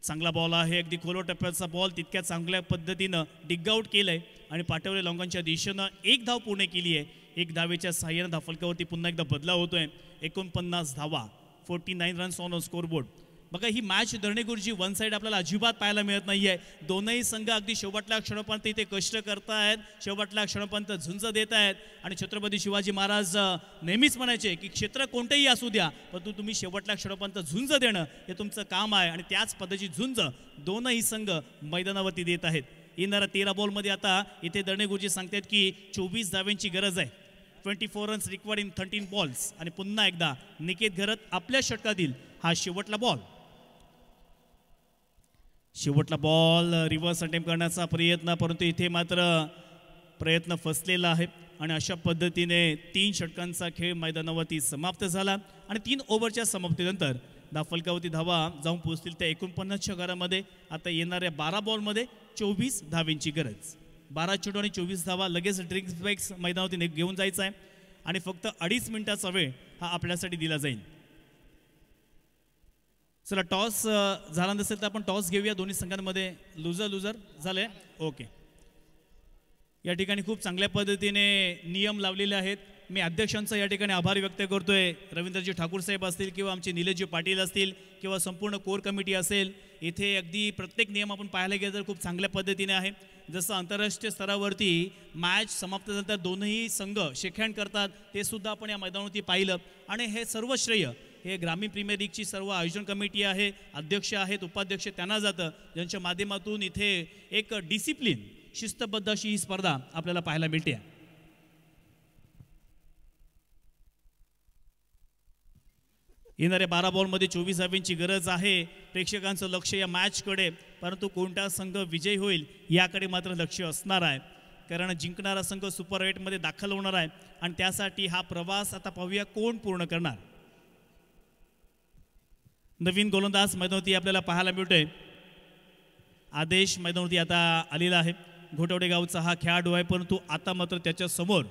चांगला बॉल आहे, अगदी खोलो टप्प्याचा बॉल, तितक्या चांगल्या पद्धतीनं डिग आउट केलंय आणि पाठवले लॉंगांच्या दिशेनं 1 धाव पूर्ण केली आहे. एक धावेच्या सहाय्याने धाफलकावरती पुन्हा एकदा बदलाव होतोय. 49 धावा, 49 रन्स ऑन स्कोरबोर्ड. बघा ही मॅच दर्णेगुरुजी वन साईड आपल्याला अजिबात पाहायला मिळत नाहीये. दोनही संघ अगदी शेवटल्या क्षणापर्यंत इथे कष्ट करतायत, शेवटल्या क्षणापर्यंत झुंज देत आहेत. आणि छत्रपती शिवाजी महाराज नेहमीच म्हणायचे की क्षेत्र कोणतेही असू द्या, परंतु तुम्ही शेवटल्या क्षणापर्यंत झुंज देणं हे तुमचं काम आहे. आणि त्याच पद्धतीची झुंज दोनही संघ मैदानावरती देत आहेत. येणाऱ्या 13 बॉलमध्ये आता इथे दर्णेगुरुजी सांगतात की 24 धाव्यांची गरज आहे. 24 रन्स रिक्वायर्ड इन 13 बॉल्स. आणि पुन्हा एकदा निकेत घरत आपल्या षटकातील हा शेवटला बॉल. शेवटला बॉल रिव्हर्स अटेम्प्ट करण्याचा प्रयत्न, परंतु इथे मात्र प्रयत्न फसलेला आहे. आणि अशा पद्धतीने 3 षटकांचा खेळ मैदानावरती समाप्त झाला. आणि 3 ओव्हरच्या समाप्तीनंतर धाफलकावरती धावा जाऊन पोहोचतील त्या 49च्या घरामध्ये. आता येणाऱ्या 12 बॉलमध्ये 24 धावेंची गरज. 12 चेंडू आणि 24 धावा. लगेच ड्रिंक्स ब्रेक्स मैदानावरती घेऊन जायचं आहे आणि फक्त 2.5 मिनिटाचा वेळ हा आपल्यासाठी दिला जाईल. चला टॉस झाला नसेल तर आपण टॉस घेऊया. दोन्ही संघांमध्ये लुजर झाले. ओके, या ठिकाणी खूप चांगल्या पद्धतीने नियम लावलेले आहेत. मी अध्यक्षांचा या ठिकाणी आभार व्यक्त करतोय. रवींद्रजी ठाकूर साहेब असतील किंवा आमचे निलेशजी पाटील असतील किंवा संपूर्ण कोर कमिटी असेल, इथे अगदी प्रत्येक नियम आपण पाहायला गेलं तर खूप चांगल्या पद्धतीने आहे. जसं आंतरराष्ट्रीय स्तरावरती मॅच समाप्त झाल्यानंतर दोनही संघ शेकहँड करतात ते सुद्धा आपण या मैदानावरती पाहिलं. आणि हे सर्व श्रेय हे ग्रामीण प्रीमियर लीगची सर्व आयोजन कमिटी आहे, अध्यक्ष आहेत, उपाध्यक्ष त्यांना जातं, ज्यांच्या माध्यमातून इथे एक डिसिप्लिन शिस्तबद्ध अशी ही स्पर्धा आपल्याला पाहायला मिळते. येणाऱ्या 12 बॉलमध्ये 24 धावेंची गरज आहे. प्रेक्षकांचं लक्ष या मॅचकडे, परंतु कोणता संघ विजयी होईल याकडे मात्र लक्ष असणार आहे. कारण जिंकणारा संघ सुपर 8मध्ये दाखल होणार आहे आणि त्यासाठी हा प्रवास आता पाहूया कोण पूर्ण करणार. नवीन गोलंदाज मैदानावरती आपल्याला पाहायला मिळतोय. आदेश मैदानावरती आता आलेला आहे. घोटवडे गावचा हा खेळाडू आहे, परंतु आता मात्र त्याच्या समोर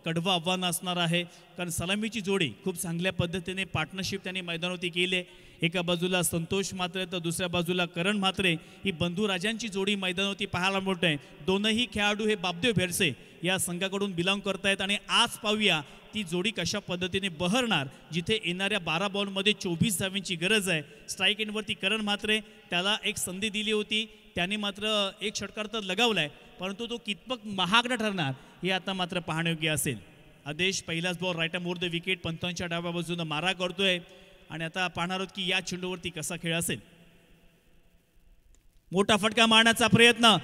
कडवं आव्हान असणार आहे. कारण सलामीची जोडी खूप चांगल्या पद्धतीने पार्टनरशिप त्यांनी मैदानावरती केली. एका बाजूला संतोष म्हात्रे तर दुसऱ्या बाजूला करण म्हात्रे ही बंधुराजांची जोडी मैदानावरती पाहायला मिळते. दोनही खेळाडू हे बापदेव भेरसे या संघाकडून बिलॉंग करतायत आणि आज पाहूया ती जोडी कशा पद्धतीने बहरणार. जिथे येणाऱ्या 12 बॉलमध्ये 24 धावेंची गरज आहे. स्ट्राईक एंडवरती करण म्हात्रे, त्याला एक संधी दिली होती, त्याने मात्र एक षटकार तर लगावलाय, परंतु तो कितपत महागडा ठरणार हे आता मात्र पाहण्यायोग्य असेल. आदेश पहिलाच ball right more the wicket, पंतांच्या डाव्या बाजूने मारा करतोय आणि आता पाहणार आहोत की या चेंडूवरती कसा खेळ असेल. मोठा फटका मारण्याचा प्रयत्न,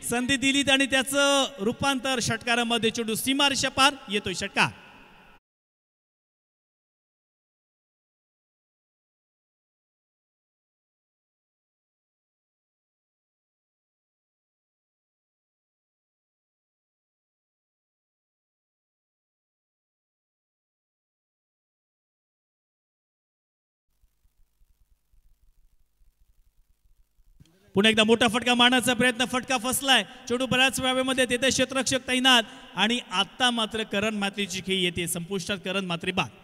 संधी दिलीत आणि त्याचं रूपांतर षटकारामध्ये. चेंडू सीमारेषा पार येतोय षटकार. पुन्हा एकदा मोठा फटका मारण्याचा प्रयत्न, फटका फसलाय. चेंडू बऱ्याच वेळेमध्ये तेथे क्षेत्ररक्षक तैनात आणि आता मात्र करण म्हात्रेची खेळी येते संपुष्टात. करण म्हात्रे बाद.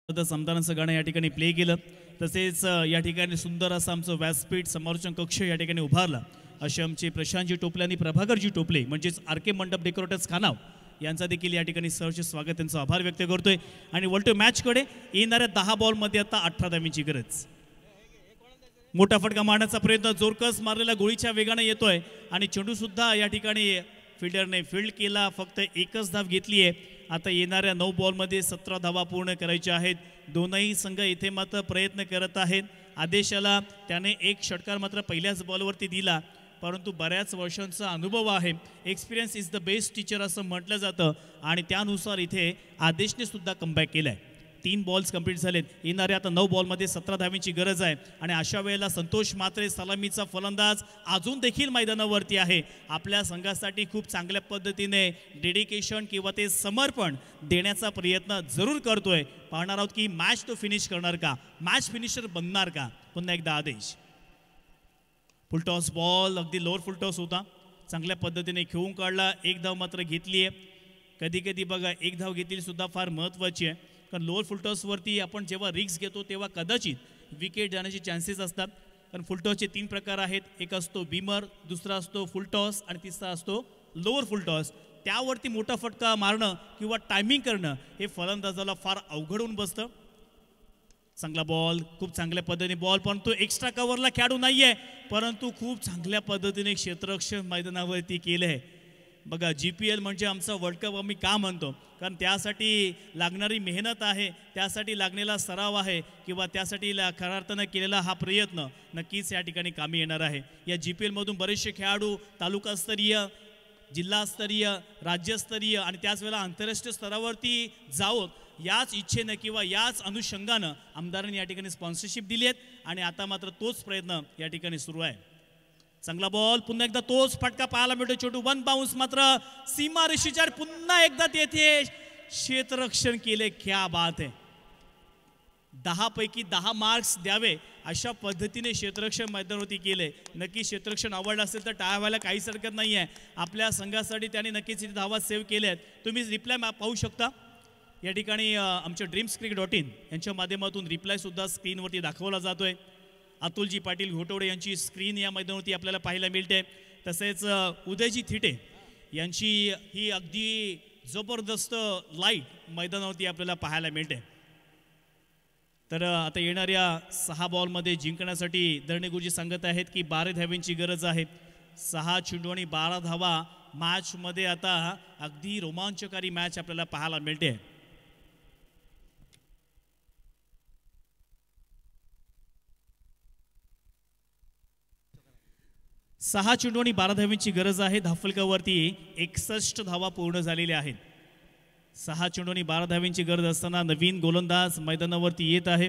समतानाचं गाणं या ठिकाणी प्ले केलं. तसेच या ठिकाणी सुंदर असं आमचं व्यासपीठ समालोचन कक्ष या ठिकाणी उभारला. असे आमचे प्रशांतजी टोपले आणि प्रभाकरजी टोपले म्हणजेच आरके मंडप डेकोरेटर्स खानाव यांचा देखील या ठिकाणी सहर्ष स्वागत, त्यांचा आभार व्यक्त करतोय. आणि वळतोय मॅचकडे. येणाऱ्या 10 बॉलमध्ये आता 18 धावेंची गरज. मोठा फटका मारण्याचा प्रयत्न, जोरकस मारलेला गोळीच्या वेगाने येतोय आणि चेंडू सुद्धा या ठिकाणी फिल्डरने फील्ड केला. फक्त एकच धाव घेतली आहे. आता येणाऱ्या 9 बॉलमध्ये 17 धावा पूर्ण करायच्या आहेत. दोनही संघ इथे मात्र प्रयत्न करत आहेत. आदेशाला त्याने एक षटकार मात्र पहिल्याच बॉलवरती दिला, परंतु बऱ्याच वर्षांचा अनुभव आहे. Experience is the best teacher असं म्हटलं जातं आणि त्यानुसार इथे आदेशने सुद्धा कमबॅक केलं आहे. 3 बॉल्स कंप्लीट झालेत. येणाऱ्या आता 9 बॉलमध्ये 17 धावींची गरज आहे आणि अशा वेळेला संतोष म्हात्रे सलामीचा फलंदाज अजून देखील मैदानावरती आहे. आपल्या संघासाठी खूप चांगल्या पद्धतीने डेडिकेशन किंवा ते समर्पण देण्याचा प्रयत्न जरूर करतोय. पाहणार आहोत की मॅच तो फिनिश करणार का, मॅच फिनिशर बनणार का. पुन्हा एकदा आदेश. फुलटॉस बॉल अगदी लोअर फुलटॉस होता, चांगल्या पद्धतीने खेळून काढला. 1 धाव मात्र घेतली आहे. कधी कधी बघा 1 धाव घेतली सुद्धा फार महत्त्वाची आहे, कारण लोअर फुलटॉसवरती आपण जेव्हा रिस्क घेतो तेव्हा कदाचित विकेट जाण्याचे चान्सेस असतात. कारण फुलटॉसचे 3 प्रकार आहेत. एक असतो बीमर, दुसरा असतो फुलटॉस आणि तिसरा असतो लोअर फुलटॉस. त्यावरती मोठा फटका मारणं किंवा टायमिंग करणं हे फलंदाजाला फार अवघड होऊन बसतं. चांगला बॉल, खूप चांगल्या पद्धतीने बॉल, पण तो एक्स्ट्रा कव्हरला खेळाडू नाही आहे, परंतु खूप चांगल्या पद्धतीने क्षेत्ररक्षण मैदानावरती केलं आहे. बघा GPL म्हणजे आमचा वर्ल्ड कप आम्ही का म्हणतो, कारण त्यासाठी लागणारी मेहनत आहे, त्यासाठी लागलेला सराव आहे किंवा त्यासाठी खऱ्या अर्थानं केलेला हा प्रयत्न नक्कीच या ठिकाणी कामी येणार आहे. या GPLमधून बरेचसे खेळाडू तालुकास्तरीय, जिल्हास्तरीय, राज्यस्तरीय आणि त्याच वेळेला आंतरराष्ट्रीय स्तरावरती जावं याच इच्छेनं किंवा याच अनुषंगानं आमदारांनी या ठिकाणी स्पॉन्सरशिप दिली आहेत आणि आता मात्र तोच प्रयत्न या ठिकाणी सुरू आहे. चांगला बॉल, पुन्हा एकदा तोच फटका पाहायला मिळतो. छोटू 1 बाउन्स मात्र सीमा रेषेच्या पुन्हा एकदा तेथे क्षेत्ररक्षण केले. क्या बात आहे. 10 पैकी 10 मार्क्स द्यावे अशा पद्धतीने क्षेत्ररक्षण मैदानावरती केले. नक्की क्षेत्ररक्षण आवडलं असेल तर टाळ्या व्हायला काहीच हरकत नाही आहे. आपल्या संघासाठी त्यांनी नक्कीच इथे धावा सेव्ह केल्या आहेत. तुम्ही रिप्लाय पाहू शकता या ठिकाणी. आमच्या ड्रीम्सक्रिकेट.in यांच्या माध्यमातून रिप्लायसुद्धा स्क्रीनवरती दाखवला जातो आहे. अतुलजी पाटील घोटवडे यांची स्क्रीन या मैदानावरती आपल्याला पाहायला मिळते. तसेच उदयजी थिटे यांची ही अगदी जबरदस्त लाईट मैदानावरती आपल्याला पाहायला मिळते. तर आता येणाऱ्या 6 बॉलमध्ये जिंकण्यासाठी दर्णे गुरुजी सांगत आहेत की 12 धावांची गरज आहे. 6 चेंडू आणि 12 धावा मॅचमध्ये आता अगदी रोमांचकारी मॅच आपल्याला पाहायला मिळते. सहा चेंडू आणि 12 धावांची गरज आहे. धावफलकावरती 61 धावा पूर्ण झालेल्या आहेत. 6 चेंडू आणि 12 धावांची गरज असताना नवीन गोलंदाज मैदानावरती येत आहे.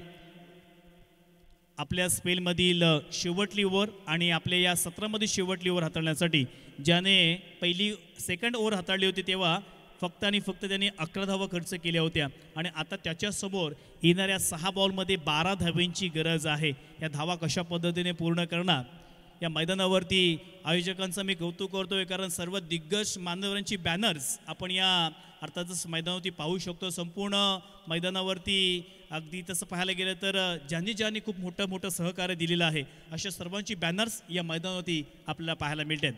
आपल्या स्पेलमधील शेवटली ओव्हर आणि आपल्या या सत्रामध्ये शेवटली ओव्हर हाताळण्यासाठी ज्याने पहिली सेकंड ओव्हर हाताळली होती तेव्हा फक्त आणि फक्त त्यांनी 11 धावा खर्च केल्या होत्या आणि आता त्याच्यासमोर येणाऱ्या 6 बॉलमध्ये 12 धावांची गरज आहे. या धावा कशा पद्धतीने पूर्ण करणार या मैदानावरती आयोजकांचं मी कौतुक करतोय, कारण सर्व दिग्गज मान्यवरांची बॅनर्स आपण या अर्थातच मैदानावरती पाहू शकतो. संपूर्ण मैदानावरती अगदी तसं पाहायला गेलं तर ज्यांनी खूप मोठं सहकार्य दिलेलं आहे अशा सर्वांची बॅनर्स या मैदानावरती आपल्याला पाहायला मिळतात.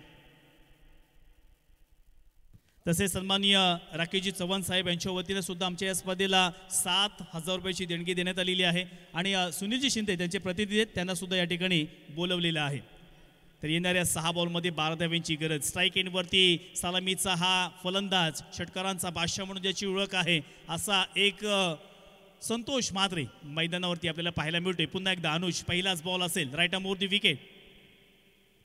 तसे सन्माननीय राकेशजी चव्हाण साहेब यांच्या वतीने सुद्धा आमच्या या स्पर्धेला 7,000 रुपयाची देणगी देण्यात आलेली आहे आणि सुनीलजी शिंदे त्यांचे प्रतिनिधी आहेत, त्यांना सुद्धा या ठिकाणी बोलवलेलं आहे. तर येणाऱ्या 6 बॉलमध्ये 12 धावांची गरज. स्ट्राईक एंडवरती सलामीचा हा फलंदाज, षटकारांचा बादशाह म्हणून ज्याची ओळख आहे असा एक संतोष म्हात्रे मैदानावरती आपल्याला पाहायला मिळतोय. पुन्हा एकदा अनुज, पहिलाच बॉल असेल, right arm over the wicket.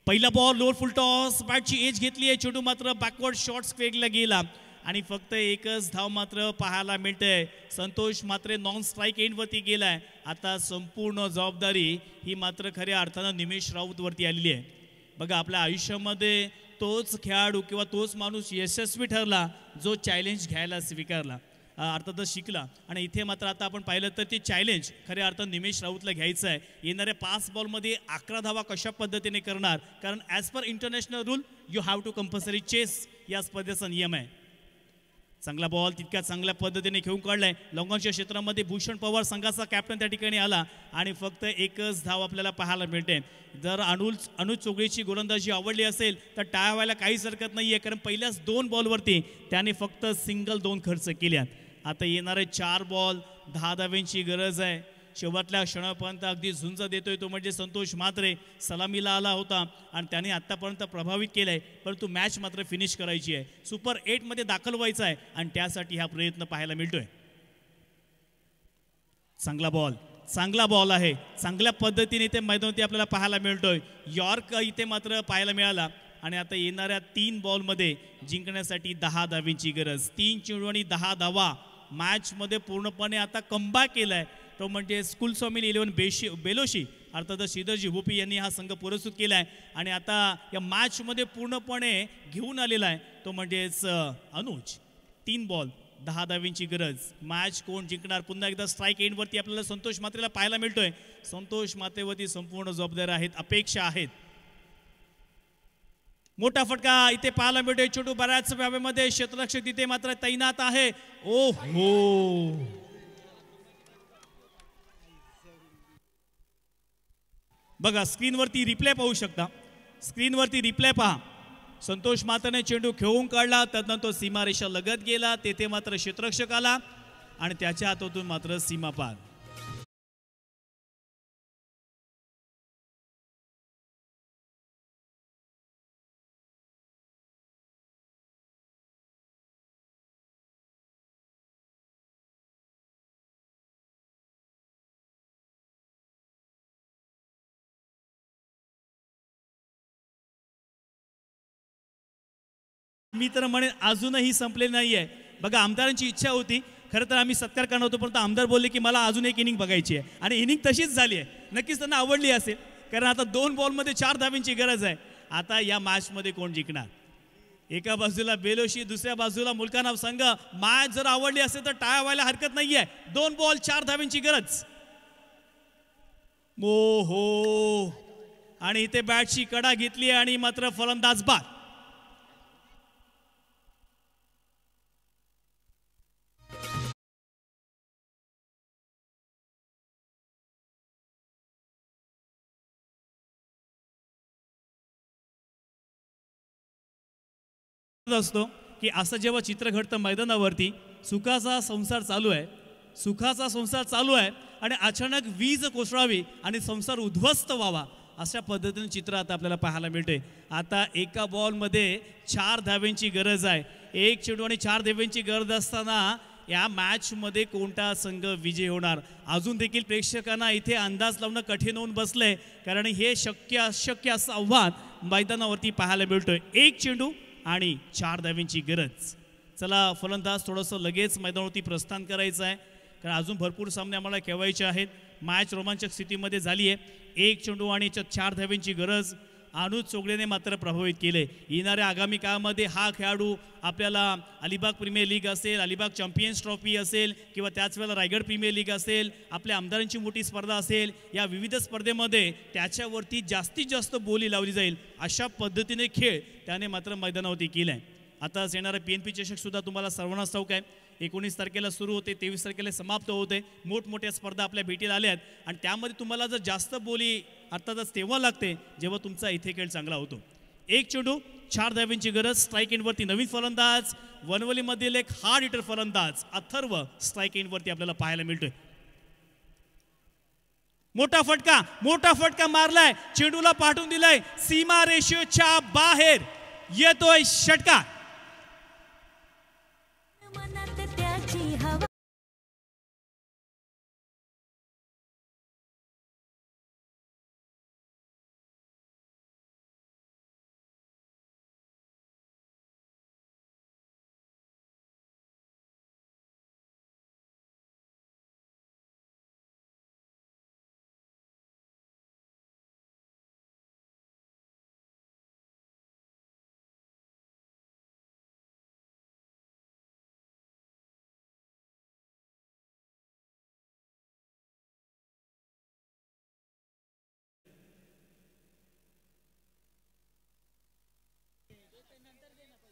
पहिला बॉल लोअर फुल टॉस, बॅटची एज घेतली आहे. चेंडू मात्र बॅकवर्ड शॉर्ट स्क्वेअरला गेला आणि फक्त एकच धाव मात्र पाहायला मिळते. संतोष म्हात्रे नॉन स्ट्राईक एंडवरती गेलाय. आता संपूर्ण जबाबदारी ही मात्र खऱ्या अर्थानं निमेश राऊतवरती आलेली आहे. बघा, आपल्या आयुष्यामध्ये तोच खेळाडू किंवा तोच माणूस यशस्वी ठरला जो चॅलेंज घ्यायला स्वीकारला, अर्थातच शिकला. आणि इथे मात्र आता आपण पाहिलं तर ते चॅलेंज खऱ्या अर्थानं निमेश राऊतला घ्यायचं आहे. येणाऱ्या 5 बॉलमध्ये 11 धावा कशा पद्धतीने करणार, कारण as per international rule you have to compulsory chase या स्पर्धेचा नियम आहे. चांगला बॉल तितक्या चांगल्या पद्धतीने खेळून काढलाय. लॉंगॉनच्या क्षेत्रामध्ये भूषण पवार संघाचा कॅप्टन त्या ठिकाणी आला आणि फक्त एकच धाव आपल्याला पाहायला मिळते. जर अनुज चोगळीची गोलंदाजी आवडली असेल तर टाळ्या व्हायला काहीच हरकत नाही आहे, कारण पहिल्याच 2 बॉलवरती त्याने फक्त सिंगल 2 खर्च केल्यात. आता येणारे 4 बॉल 10 धावांची गरज आहे. शेवटल्या क्षणापर्यंत अगदी झुंज देतोय तो म्हणजे संतोष म्हात्रे. सलामीला आला होता आणि त्याने आत्तापर्यंत प्रभावित केलं आहे, परंतु मॅच मात्र फिनिश करायची आहे. सुपर 8मध्ये दाखल व्हायचा आहे आणि त्यासाठी हा प्रयत्न पाहायला मिळतोय. चांगला बॉल, चांगला बॉल आहे, चांगल्या पद्धतीने इथे मैदानावरती आपल्याला पाहायला मिळतोय. यॉर्क इथे मात्र पाहायला मिळाला आणि आता येणाऱ्या 3 बॉलमध्ये जिंकण्यासाठी 10 धावींची गरज. 3 चेंडू आणि 10 धावा. मॅचमध्ये पूर्णपणे आता कमबॅक केलाय तो म्हणजे स्कूल स्वामी 11 बेलोशी अर्थात श्रीधरजी भोपी यांनी हा संघ पुरस्कृत केला आहे आणि आता या मॅचमध्ये पूर्णपणे घेऊन आलेला आहे तो म्हणजेच अनुज. 3 बॉल 10 धावींची गरज. मॅच कोण जिंकणार? पुन्हा एकदा स्ट्राईक एंडवरती आपल्याला संतोष मात्रेला पाहायला मिळतोय. संतोष मात्रेवरती संपूर्ण जबाबदार आहेत, अपेक्षा आहेत. मोठा फटका इथे पाहायला मिळतोय. छोटू बऱ्याच व्यावेमध्ये क्षेत्ररक्षक तिथे मात्र तैनात आहे. ओ हो, बघा स्क्रीनवरती रिप्ले पाहू शकता. स्क्रीनवरती रिप्ले पहा. संतोष मात्रेने चेंडू खेळून काढला, त्यानंतर सीमारेषा लगत गेला, तेथे मात्र क्षेत्ररक्षक आला आणि त्याच्या हातातून मात्र सीमा पार. मी तर म्हणेन अजूनही संपले नाही आहे. बघा आमदारांची इच्छा होती खरं तर आम्ही सत्कार करणार होतो, परंतु आमदार बोलले की मला अजून एक इनिंग बघायची आहे आणि इनिंग तशीच झाली आहे. नक्कीच त्यांना आवडली असेल कारण आता 2 बॉलमध्ये 4 धावींची गरज आहे. आता या मॅचमध्ये कोण जिंकणार? एका बाजूला बेलोशी, दुसऱ्या बाजूला मुलकानाव संघ. मॅच जर आवडली असेल तर टाळ्या व्हायला हरकत नाही आहे. 2 बॉल 4 धावींची गरज. ओ हो, आणि इथे बॅटची कडा घेतली आणि मात्र फलंदाज बाद. असतो की असं जेव्हा चित्र घडतं मैदानावरती, सुखाचा संसार चालू आहे, सुखाचा संसार चालू आहे आणि अचानक वीज कोसळावी आणि संसार उद्ध्वस्त व्हावा अशा पद्धतीने चित्र आता आपल्याला पाहायला मिळते. आता एका बॉलमध्ये 4 धाव्यांची गरज आहे. 1 चेंडू आणि 4 धाव्यांची गरज असताना या मॅचमध्ये कोणता संघ विजय होणार? अजून देखील प्रेक्षकांना इथे अंदाज लावणं कठीण होऊन बसलंय कारण हे शक्य अशक्य असं आव्हान मैदानावरती पाहायला मिळतोय. 1 चेंडू आणि 4 धावींची गरज. चला फलंदाज थोडंसं लगेच मैदानावरती प्रस्थान करायचं आहे कारण अजून भरपूर सामने आम्हाला खेळवायचे आहेत. मॅच रोमांचक स्थितीमध्ये झाली आहे. 1 चेंडू आणि 4 धावींची गरज. अनुज चोगलेने मात्र प्रभावित केले. येणाऱ्या आगामी काळामध्ये हा खेळाडू आपल्याला अलिबाग प्रीमियर लीग असेल, अलिबाग चॅम्पियन्स ट्रॉफी असेल किंवा त्याच वेळेला रायगड प्रीमियर लीग असेल, आपल्या आमदारांची मोठी स्पर्धा असेल, या विविध स्पर्धेमध्ये त्याच्यावरती जास्तीत जास्त बोली लावली जाईल अशा पद्धतीने खेळ त्याने मात्र मैदानावरती केला आहे. आताच येणारा PNP चषक सुद्धा तुम्हाला सर्वांनाच ठाऊक आहे. 19 तारखेला सुरू होते, 23 तारखेला समाप्त होते. मोठमोठ्या स्पर्धा आपल्या भेटीला आल्या आहेत आणि त्यामध्ये तुम्हाला जर जास्त बोली अर्थातच तेव्हा लागते जेव्हा तुमचा इथे खेळ चांगला होतो. 1 चेंडू 4 धावींची गरज. स्ट्राईक एंडवरती नवीन फलंदाज, वनवलीमधील एक हार्ड हिटर फलंदाज अथर्व स्ट्राईक एंडवरती आपल्याला पाहायला मिळतोय. मोठा फटका मारलाय, चेंडूला पाठवून दिलाय, सीमा रेषेच्या बाहेर येतोय षटकार. मनात त्याची हवा.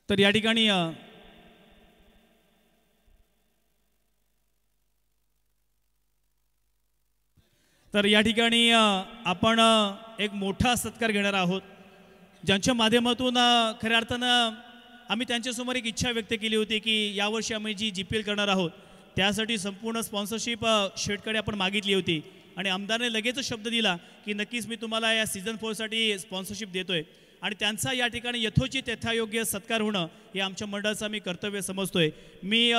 तर या ठिकाणी आपण एक मोठा सत्कार घेणार आहोत ज्यांच्या माध्यमातून खऱ्या अर्थानं आम्ही त्यांच्यासमोर एक इच्छा व्यक्त केली होती की यावर्षी आम्ही जी GPL करणार आहोत त्यासाठी संपूर्ण स्पॉन्सरशिप शेटकडे आपण मागितली होती आणि आमदारने लगेच शब्द दिला की नक्कीच मी तुम्हाला या सीझन 4 साठी स्पॉन्सरशिप देतोय आणि त्यांचा या ठिकाणी यथोचित यथायोग्य सत्कार होणं हे आमच्या मंडळाचं आम्ही कर्तव्य समजतोय. मी